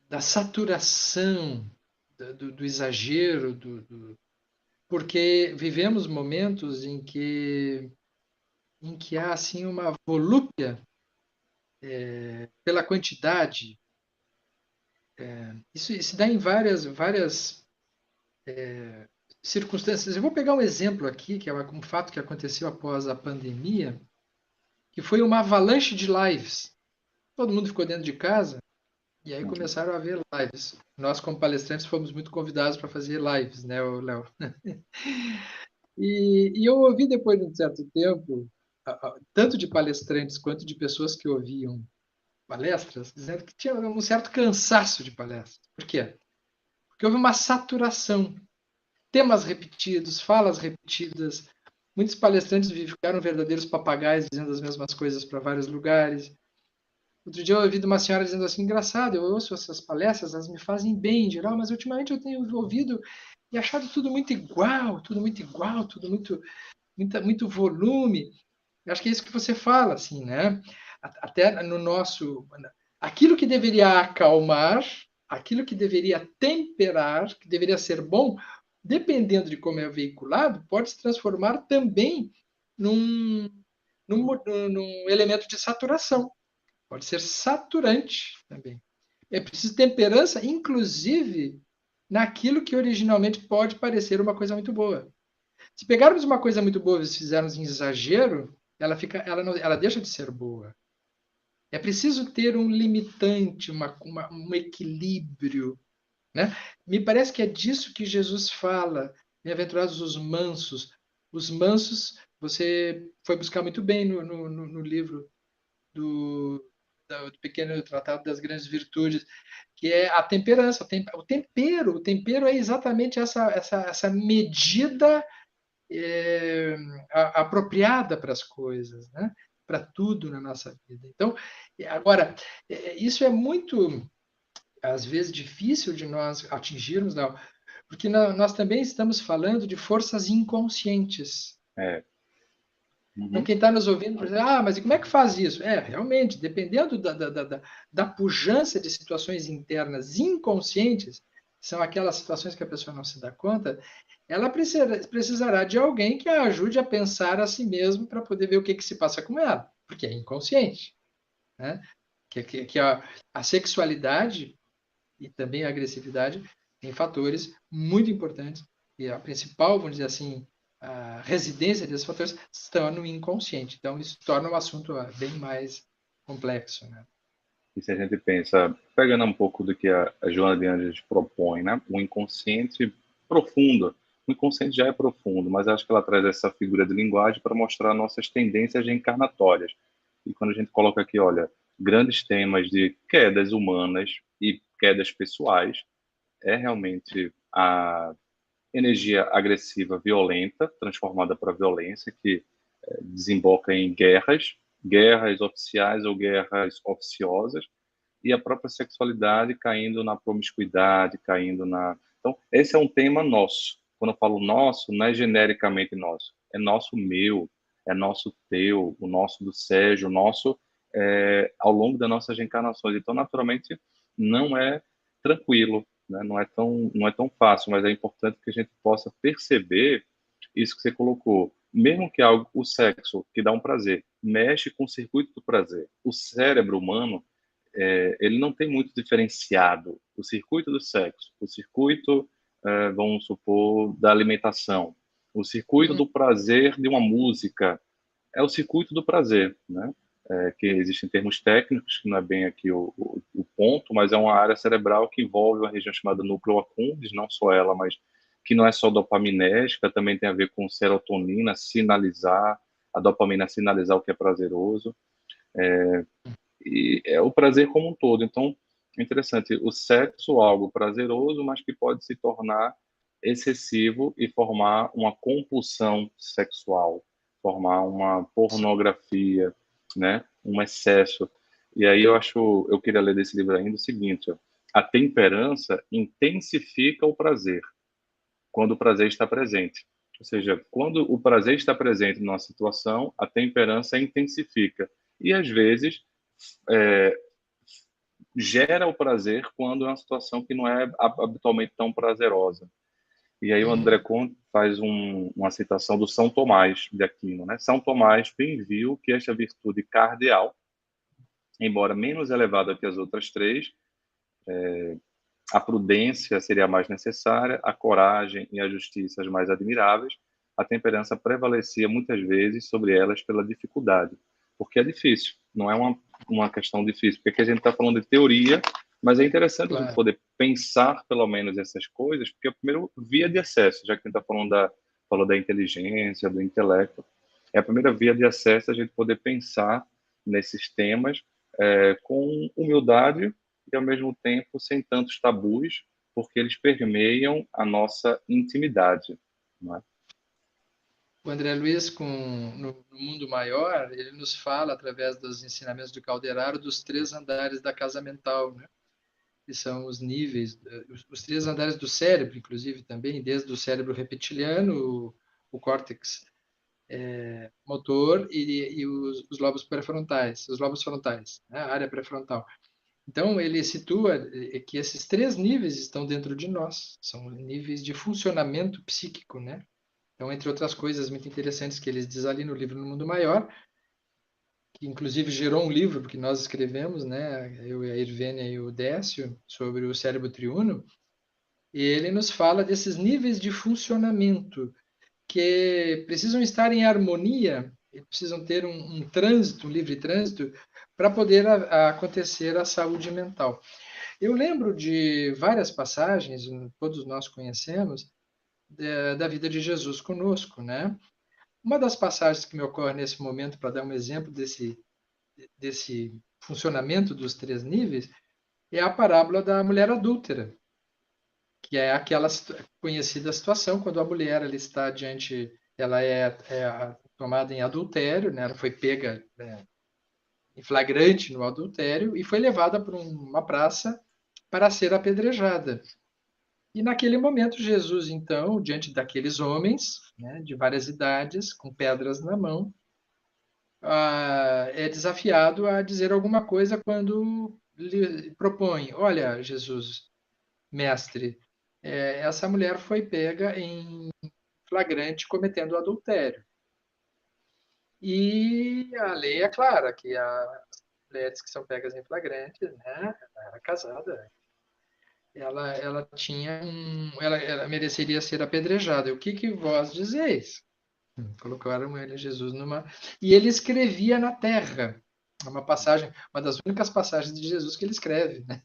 Da saturação, do exagero, porque vivemos momentos em que há assim uma volúpia pela quantidade. Isso dá em várias circunstâncias. Eu vou pegar um exemplo aqui, que é um fato que aconteceu após a pandemia, que foi uma avalanche de lives. Todo mundo ficou dentro de casa e aí começaram a haver lives. Nós, como palestrantes, fomos muito convidados para fazer lives, né, Léo? E eu ouvi depois de um certo tempo, tanto de palestrantes quanto de pessoas que ouviam palestras, dizendo que tinha um certo cansaço de palestras. Por quê? Porque houve uma saturação. Temas repetidos, falas repetidas. Muitos palestrantes ficaram verdadeiros papagaios dizendo as mesmas coisas para vários lugares. Outro dia eu ouvi de uma senhora dizendo assim: engraçado, eu ouço essas palestras, elas me fazem bem em geral, mas ultimamente eu tenho ouvido e achado tudo muito igual, tudo muito igual, tudo muito volume. Eu acho que é isso que você fala, assim, né? Até no nosso. Aquilo que deveria acalmar, aquilo que deveria temperar, que deveria ser bom, dependendo de como é veiculado, pode se transformar também num, num elemento de saturação. Pode ser saturante também. É preciso temperança, inclusive, naquilo que originalmente pode parecer uma coisa muito boa. Se pegarmos uma coisa muito boa e fizermos em exagero, ela deixa de ser boa. É preciso ter um limitante, um equilíbrio, né? Me parece que é disso que Jesus fala. Bem-aventurados os mansos. Os mansos, você foi buscar muito bem no livro do, do pequeno tratado das grandes virtudes, que é a temperança, o tempero. O tempero é exatamente essa medida é, apropriada para as coisas, né? Para tudo na nossa vida. Então, agora, isso é muito, às vezes, difícil de nós atingirmos, não, porque nós também estamos falando de forças inconscientes. É. Então, Uhum. quem está nos ouvindo, por exemplo, mas e como é que faz isso? Realmente, dependendo da pujança de situações internas inconscientes, são aquelas situações que a pessoa não se dá conta, ela precisará de alguém que a ajude a pensar a si mesmo para poder ver o que se passa com ela, porque é inconsciente. Né? Que a sexualidade e também a agressividade têm fatores muito importantes, e a principal, vamos dizer assim, a residência desses fatores está no inconsciente. Então, isso torna o assunto bem mais complexo. Né? E se a gente pensa, pegando um pouco do que a Joana de Anjos propõe, né? O inconsciente profundo. O inconsciente já é profundo, mas acho que ela traz essa figura de linguagem para mostrar nossas tendências reencarnatórias. E quando a gente coloca aqui, olha, grandes temas de quedas humanas e quedas pessoais, é realmente a energia agressiva violenta, transformada para violência, que desemboca em guerras, guerras oficiais ou guerras oficiosas, e a própria sexualidade caindo na promiscuidade, caindo na. Então, esse é um tema nosso. Quando eu falo nosso, não é genericamente nosso, é nosso meu, é nosso teu, o nosso do Sérgio, o nosso ao longo das nossas reencarnações. Então, naturalmente, não é tranquilo, né? Não é tão fácil, mas é importante que a gente possa perceber isso que você colocou. Mesmo que algo, o sexo, que dá um prazer, mexe com o circuito do prazer. O cérebro humano ele não tem muito diferenciado o circuito do sexo, o circuito, vamos supor, da alimentação, o circuito do prazer de uma música, é o circuito do prazer, né? Que existem termos técnicos, que não é bem aqui o ponto, mas é uma área cerebral que envolve uma região chamada núcleo accumbens, não só ela, mas que não é só dopaminérgica, também tem a ver com serotonina, sinalizar, a dopamina sinalizar o que é prazeroso, e é o prazer como um todo. Então, é interessante, o sexo, algo prazeroso, mas que pode se tornar excessivo e formar uma compulsão sexual, formar uma pornografia, né? Um excesso. E aí eu queria ler desse livro ainda o seguinte, ó, a temperança intensifica o prazer quando o prazer está presente. Ou seja, quando o prazer está presente numa situação, a temperança intensifica. E às vezes é, gera o prazer quando é uma situação que não é habitualmente tão prazerosa. E aí o André Uhum. Conte faz uma citação do São Tomás de Aquino, né? São Tomás bem viu que esta virtude cardeal, embora menos elevada que as outras três, a prudência seria a mais necessária, a coragem e a justiça as mais admiráveis, a temperança prevalecia muitas vezes sobre elas pela dificuldade, porque é difícil, não é uma questão difícil, porque aqui a gente está falando de teoria, mas é interessante a gente Claro. poder pensar pelo menos essas coisas, porque é a primeira via de acesso, já que a gente está falou da inteligência, do intelecto, é a primeira via de acesso a gente poder pensar nesses temas com humildade e, ao mesmo tempo, sem tantos tabus, porque eles permeiam a nossa intimidade. Não é? O André Luiz, no Mundo Maior, ele nos fala, através dos ensinamentos do Calderaro, dos três andares da casa mental, né? Que são os níveis, os três andares do cérebro, inclusive, também, desde o cérebro reptiliano, o córtex motor e os lobos pré-frontais, os lobos frontais, né? A área pré-frontal. Então, ele situa que esses 3 níveis estão dentro de nós, são níveis de funcionamento psíquico, né? Então, entre outras coisas muito interessantes que ele diz ali no livro No Mundo Maior, que inclusive gerou um livro que nós escrevemos, né? Eu e a Irvênia e o Décio, sobre o cérebro triuno, e ele nos fala desses níveis de funcionamento que precisam estar em harmonia, precisam ter um trânsito, um livre trânsito, para poder acontecer a saúde mental. Eu lembro de várias passagens, todos nós conhecemos, da vida de Jesus conosco, né? Uma das passagens que me ocorre nesse momento, para dar um exemplo desse funcionamento dos 3 níveis, é a parábola da mulher adúltera, que é aquela conhecida situação quando a mulher ela está diante, ela é tomada em adultério, né? Ela foi pega, né, em flagrante no adultério e foi levada para uma praça para ser apedrejada. E naquele momento, Jesus, então, diante daqueles homens, né, de várias idades, com pedras na mão, é desafiado a dizer alguma coisa quando lhe propõe: Olha, Jesus, mestre, essa mulher foi pega em flagrante cometendo adultério. E a lei é clara que as mulheres que são pegas em flagrante, né, ela era casada, ela tinha ela mereceria ser apedrejada. O que vós dizeis? Colocaram ele, Jesus, numa. E ele escrevia na terra. Uma passagem, uma das únicas passagens de Jesus que ele escreve, né?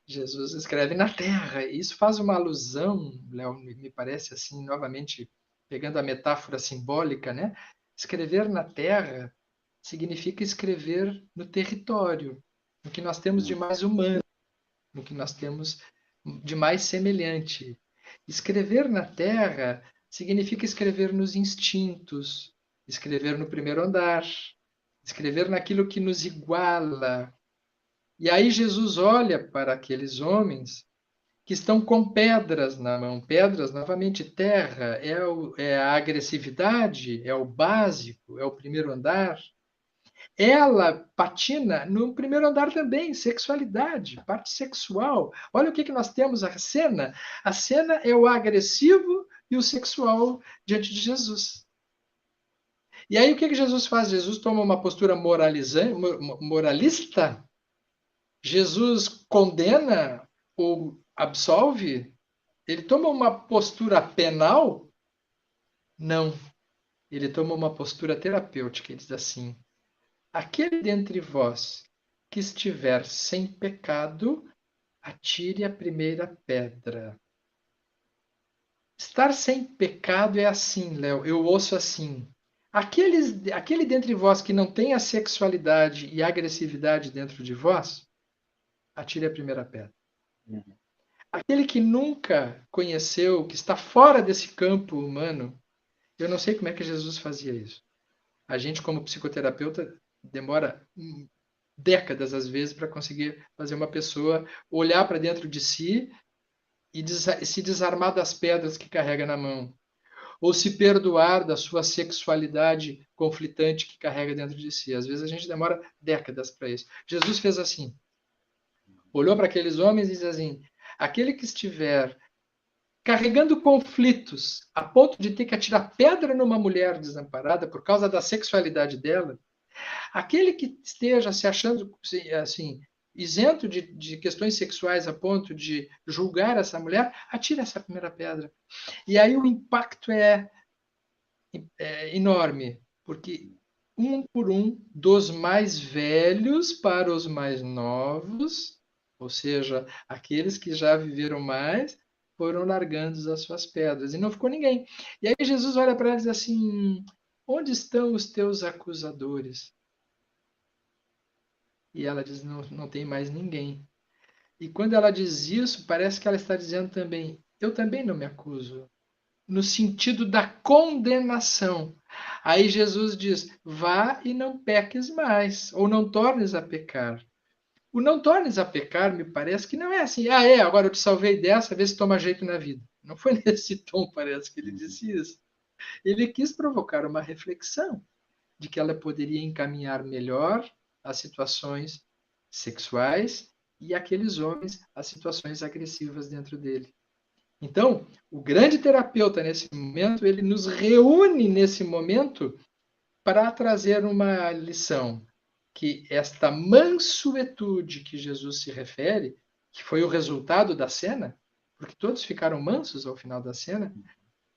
Jesus escreve na terra. E isso faz uma alusão, Léo, me parece assim, novamente, pegando a metáfora simbólica, né? Escrever na terra significa escrever no território, no que nós temos de mais humano, no que nós temos de mais semelhante. Escrever na terra significa escrever nos instintos, escrever no primeiro andar, escrever naquilo que nos iguala. E aí Jesus olha para aqueles homens que estão com pedras na mão. Pedras, novamente, terra, é a agressividade, é o básico, é o primeiro andar. Ela patina no primeiro andar também, sexualidade, parte sexual. Olha o que nós temos, a cena. A cena é o agressivo e o sexual diante de Jesus. E aí o que Jesus faz? Jesus toma uma postura moralista? Jesus condena ou absolve? Ele toma uma postura penal? Não. Ele toma uma postura terapêutica. Ele diz assim: aquele dentre vós que estiver sem pecado, atire a primeira pedra. Estar sem pecado é assim, Léo, eu ouço assim. Aquele dentre vós que não tem a sexualidade e a agressividade dentro de vós, atire a primeira pedra. Uhum. Aquele que nunca conheceu, que está fora desse campo humano, eu não sei como é que Jesus fazia isso. A gente, como psicoterapeuta, demora décadas, às vezes, para conseguir fazer uma pessoa olhar para dentro de si e se desarmar das pedras que carrega na mão. Ou se perdoar da sua sexualidade conflitante que carrega dentro de si. Às vezes a gente demora décadas para isso. Jesus fez assim. Olhou para aqueles homens e disse assim: aquele que estiver carregando conflitos a ponto de ter que atirar pedra numa mulher desamparada por causa da sexualidade dela, aquele que esteja se achando assim isento de questões sexuais a ponto de julgar essa mulher, atire essa primeira pedra. E aí o impacto é enorme, porque um por um, dos mais velhos para os mais novos, ou seja, aqueles que já viveram mais, foram largando as suas pedras. E não ficou ninguém. E aí Jesus olha para eles assim: onde estão os teus acusadores? E ela diz: não, não tem mais ninguém. E quando ela diz isso, parece que ela está dizendo também: eu também não me acuso. No sentido da condenação. Aí Jesus diz: vá e não peques mais, ou não tornes a pecar. O não tornes a pecar me parece que não é assim: agora eu te salvei dessa, vez se toma jeito na vida. Não foi nesse tom, parece que ele disse isso. Ele quis provocar uma reflexão de que ela poderia encaminhar melhor as situações sexuais e aqueles homens as situações agressivas dentro dele. Então, o grande terapeuta nesse momento, ele nos reúne nesse momento para trazer uma lição, que esta mansuetude que Jesus se refere, que foi o resultado da cena, porque todos ficaram mansos ao final da cena,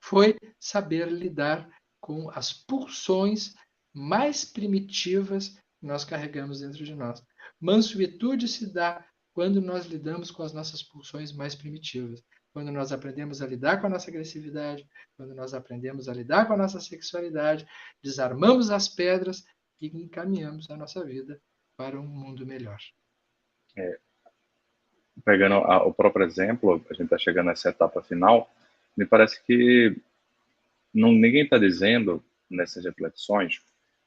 foi saber lidar com as pulsões mais primitivas que nós carregamos dentro de nós. Mansuetude se dá quando nós lidamos com as nossas pulsões mais primitivas, quando nós aprendemos a lidar com a nossa agressividade, quando nós aprendemos a lidar com a nossa sexualidade, desarmamos as pedras e encaminhamos a nossa vida para um mundo melhor. Pegando o próprio exemplo, a gente está chegando nessa etapa final, me parece que ninguém está dizendo, nessas reflexões,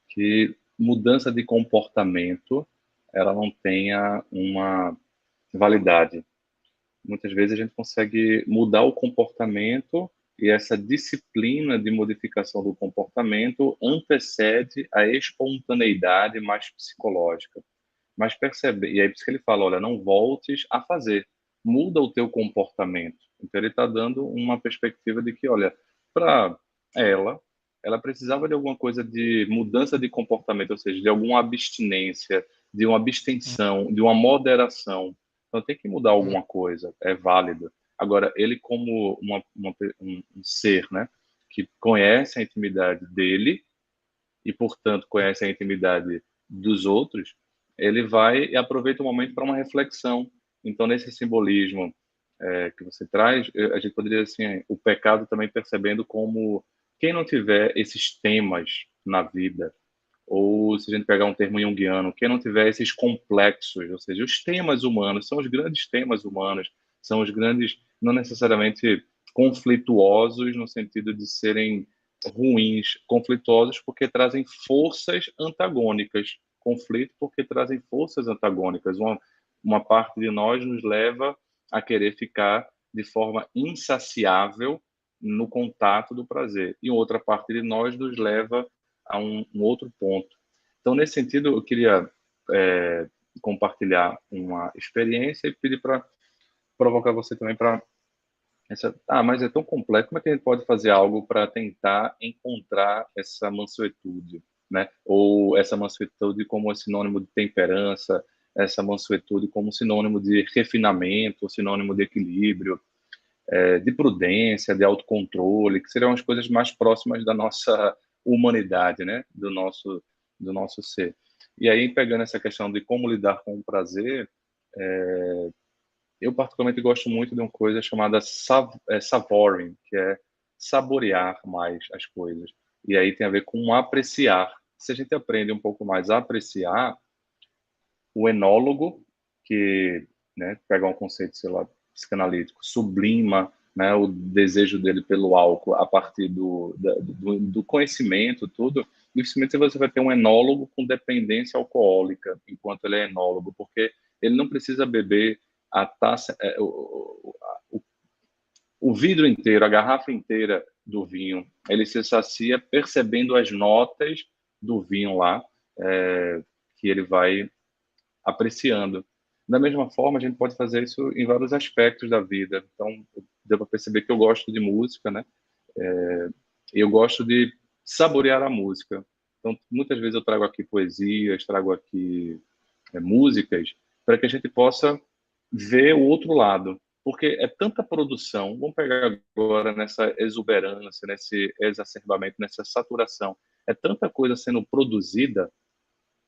que mudança de comportamento ela não tenha uma validade. Muitas vezes a gente consegue mudar o comportamento e essa disciplina de modificação do comportamento antecede a espontaneidade mais psicológica. Mas percebe, e aí por isso que ele fala, olha, não voltes a fazer, muda o teu comportamento. Então ele está dando uma perspectiva de que, olha, para ela precisava de alguma coisa de mudança de comportamento, ou seja, de alguma abstinência, de uma abstenção, de uma moderação. Então tem que mudar alguma coisa, é válido. Agora, ele como um ser, né, que conhece a intimidade dele e, portanto, conhece a intimidade dos outros, ele vai e aproveita o momento para uma reflexão. Então, nesse simbolismo que você traz, a gente poderia assim, o pecado também percebendo como quem não tiver esses temas na vida, ou se a gente pegar um termo junguiano, quem não tiver esses complexos, ou seja, os temas humanos, são os grandes temas humanos, são os grandes, não necessariamente conflituosos no sentido de serem ruins, conflituosos porque trazem forças antagônicas, conflito porque trazem forças antagônicas. Uma parte de nós nos leva a querer ficar de forma insaciável no contato do prazer, e outra parte de nós nos leva a um outro ponto. Então, nesse sentido, eu queria compartilhar uma experiência e pedir para provocar você também para mas é tão complexo, como é que a gente pode fazer algo para tentar encontrar essa mansuetude, né? Ou essa mansuetude como sinônimo de temperança, essa mansuetude como sinônimo de refinamento, sinônimo de equilíbrio, de prudência, de autocontrole, que seriam as coisas mais próximas da nossa humanidade, né? Do nosso ser. E aí, pegando essa questão de como lidar com o prazer, eu particularmente gosto muito de uma coisa chamada savoring, que é saborear mais as coisas. E aí tem a ver com apreciar. Se a gente aprende um pouco mais a apreciar, o enólogo, que, né, pega um conceito, sei lá, psicanalítico, sublima, né, o desejo dele pelo álcool a partir do conhecimento, tudo, dificilmente você vai ter um enólogo com dependência alcoólica enquanto ele é enólogo, porque ele não precisa beber a taça, o vidro inteiro, a garrafa inteira do vinho. Ele se sacia percebendo as notas do vinho lá, que ele vai apreciando. Da mesma forma, a gente pode fazer isso em vários aspectos da vida. Então, deu para perceber que eu gosto de música, né? Eu gosto de saborear a música. Então, muitas vezes eu trago aqui poesias, trago aqui músicas, para que a gente possa ver o outro lado. Porque é tanta produção, vamos pegar agora nessa exuberância, nesse exacerbamento, nessa saturação, é tanta coisa sendo produzida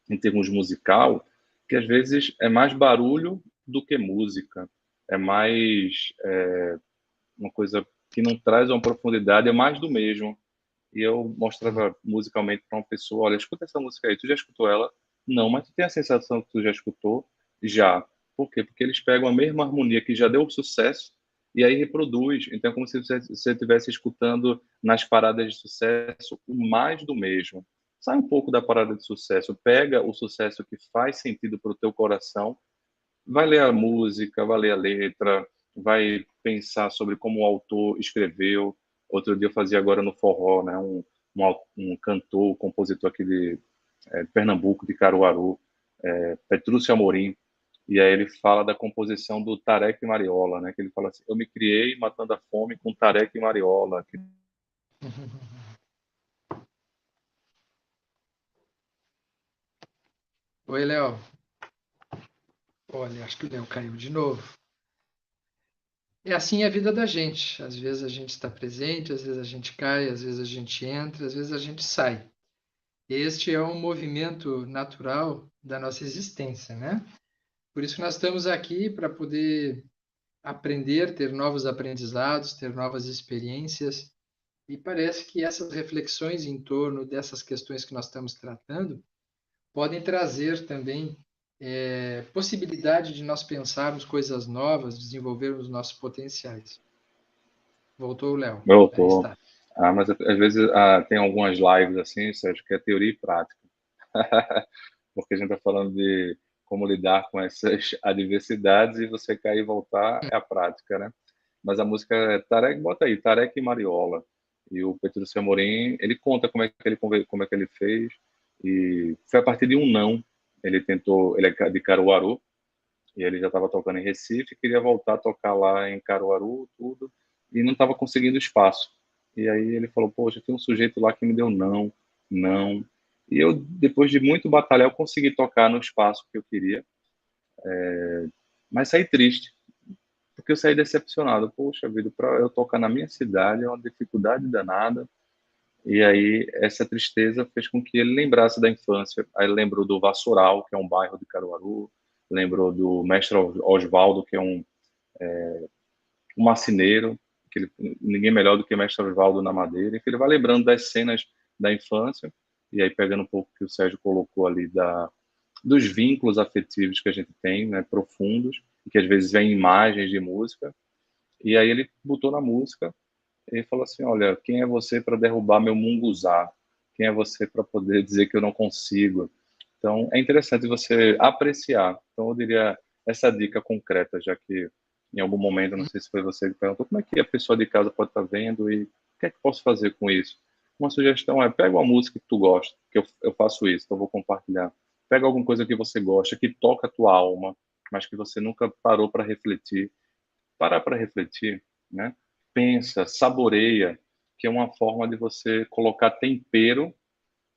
em termos musical, que às vezes é mais barulho do que música, é mais uma coisa que não traz uma profundidade, é mais do mesmo. E eu mostrava musicalmente para uma pessoa, olha, escuta essa música aí, tu já escutou ela? Não, mas tu tem a sensação que tu já escutou? Já. Por quê? Porque eles pegam a mesma harmonia que já deu sucesso e aí reproduz. Então é como se você estivesse escutando nas paradas de sucesso o mais do mesmo. Sai um pouco da parada de sucesso, pega o sucesso que faz sentido para o teu coração, vai ler a música, vai ler a letra, vai pensar sobre como o autor escreveu. Outro dia eu fazia agora no forró, né? Um cantor, compositor aqui de Pernambuco, de Caruaru, Petrúcio Amorim. E aí ele fala da composição do Tarek e Mariola, né? Que ele fala assim: eu me criei matando a fome com Tarek e Mariola. Oi, Léo. Olha, acho que o Léo caiu de novo. É assim a vida da gente. Às vezes a gente está presente, às vezes a gente cai, às vezes a gente entra, às vezes a gente sai. Este é um movimento natural da nossa existência, né? Por isso que nós estamos aqui para poder aprender, ter novos aprendizados, ter novas experiências. E parece que essas reflexões em torno dessas questões que nós estamos tratando podem trazer também possibilidade de nós pensarmos coisas novas, desenvolvermos nossos potenciais. Voltou o Léo. Eu Aí tô. está. Ah, mas às vezes tem algumas lives assim, Sérgio, que é teoria e prática. Porque a gente está falando de como lidar com essas adversidades e você cair e voltar é a prática, né? Mas a música é Tarek, bota aí, Tarek e Mariola. E o Petrúcio Amorim, ele conta como é que ele fez. E foi a partir de um não. Ele tentou, ele é de Caruaru, e ele já estava tocando em Recife, queria voltar a tocar lá em Caruaru, tudo, e não estava conseguindo espaço. E aí ele falou: poxa, tem um sujeito lá que me deu não, não. E eu, depois de muito batalhar, eu consegui tocar no espaço que eu queria, mas saí triste, porque eu saí decepcionado. Poxa vida, para eu tocar na minha cidade é uma dificuldade danada. E aí essa tristeza fez com que ele lembrasse da infância. Aí ele lembrou do Vassoural, que é um bairro de Caruaru, lembrou do Mestre Osvaldo, que é um marceneiro, que ninguém melhor do que Mestre Osvaldo na Madeira. Enfim, ele vai lembrando das cenas da infância, e aí pegando um pouco que o Sérgio colocou ali dos vínculos afetivos que a gente tem, né, profundos, e que às vezes vem imagens de música, e aí ele botou na música e falou assim: olha, quem é você para derrubar meu munguzá? Quem é você para poder dizer que eu não consigo? Então, é interessante você apreciar. Então, eu diria essa dica concreta, já que em algum momento, não sei se foi você que perguntou, como é que a pessoa de casa pode estar vendo e o que é que eu posso fazer com isso? Uma sugestão é: pega uma música que tu gosta, que eu faço isso, então eu vou compartilhar. Pega alguma coisa que você gosta, que toca a tua alma, mas que você nunca parou para refletir. Parar para refletir, né? Pensa, saboreia, que é uma forma de você colocar tempero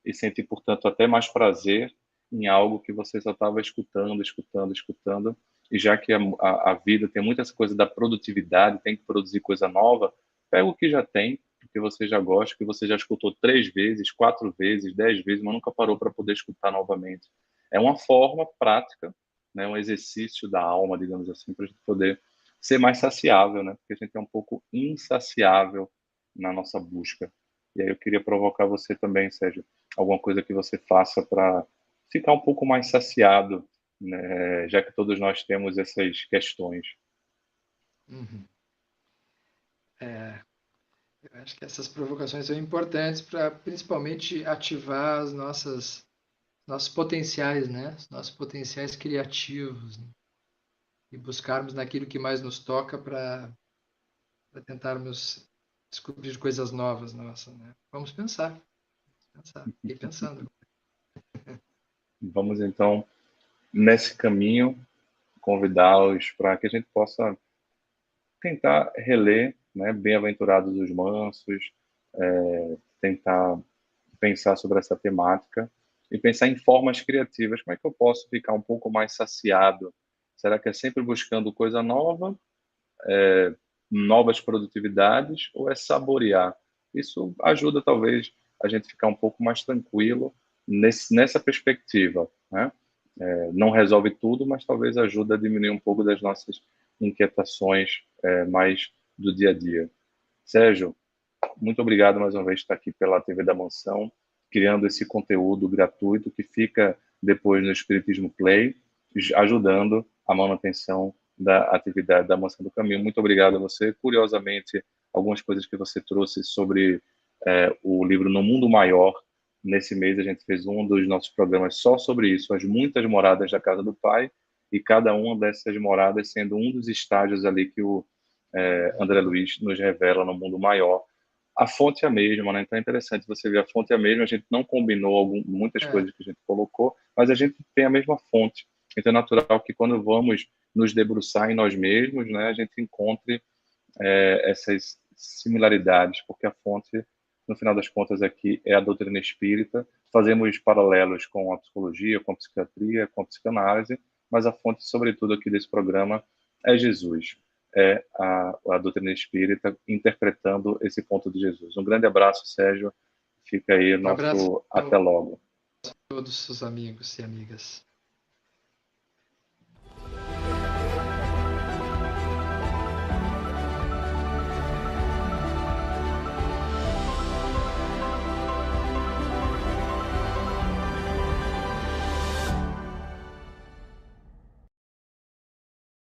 e sentir, portanto, até mais prazer em algo que você só estava escutando, escutando, escutando. E já que a vida tem muitas coisas da produtividade, tem que produzir coisa nova, pega o que já tem, que você já gosta, que você já escutou 3 vezes, 4 vezes, 10 vezes, mas nunca parou para poder escutar novamente. É uma forma prática, né, um exercício da alma, digamos assim, para a gente poder ser mais saciável, né? Porque a gente é um pouco insaciável na nossa busca. E aí eu queria provocar você também, Sérgio, alguma coisa que você faça para ficar um pouco mais saciado, né? Já que todos nós temos essas questões. Uhum. Eu acho que essas provocações são importantes para principalmente ativar as nossos potenciais, né? Os nossos potenciais criativos, né? E buscarmos naquilo que mais nos toca para tentarmos descobrir coisas novas, nossa, né? Vamos pensar, pensar. Fiquei pensando. Vamos então, nesse caminho, convidá-los para que a gente possa tentar reler, né, Bem-aventurados os mansos, tentar pensar sobre essa temática e pensar em formas criativas. Como é que eu posso ficar um pouco mais saciado? Será que é sempre buscando coisa nova, novas produtividades, ou é saborear? Isso ajuda, talvez, a gente ficar um pouco mais tranquilo nessa perspectiva, né? Não resolve tudo, mas talvez ajude a diminuir um pouco das nossas inquietações mais do dia a dia. Sérgio, muito obrigado mais uma vez por estar aqui pela TV da Mansão, criando esse conteúdo gratuito que fica depois no Espiritismo Play, ajudando a manutenção da atividade da Mansão do Caminho. Muito obrigado a você. Curiosamente, algumas coisas que você trouxe sobre o livro No Mundo Maior. Nesse mês a gente fez um dos nossos programas só sobre isso, as muitas moradas da casa do Pai, e cada uma dessas moradas sendo um dos estágios ali que o André Luiz nos revela no mundo maior. A fonte é a mesma, né? Então é interessante você ver, a fonte é a mesma, a gente não combinou muitas É, coisas que a gente colocou, mas a gente tem a mesma fonte. Então é natural que quando vamos nos debruçar em nós mesmos, né, a gente encontre essas similaridades, porque a fonte, no final das contas, aqui é a doutrina espírita. Fazemos paralelos com a psicologia, com a psiquiatria, com a psicanálise, mas a fonte, sobretudo, aqui desse programa é Jesus, é a doutrina espírita interpretando esse ponto de Jesus. Um grande abraço, Sérgio. Fica aí Um abraço nosso a até logo. todos os amigos e amigas.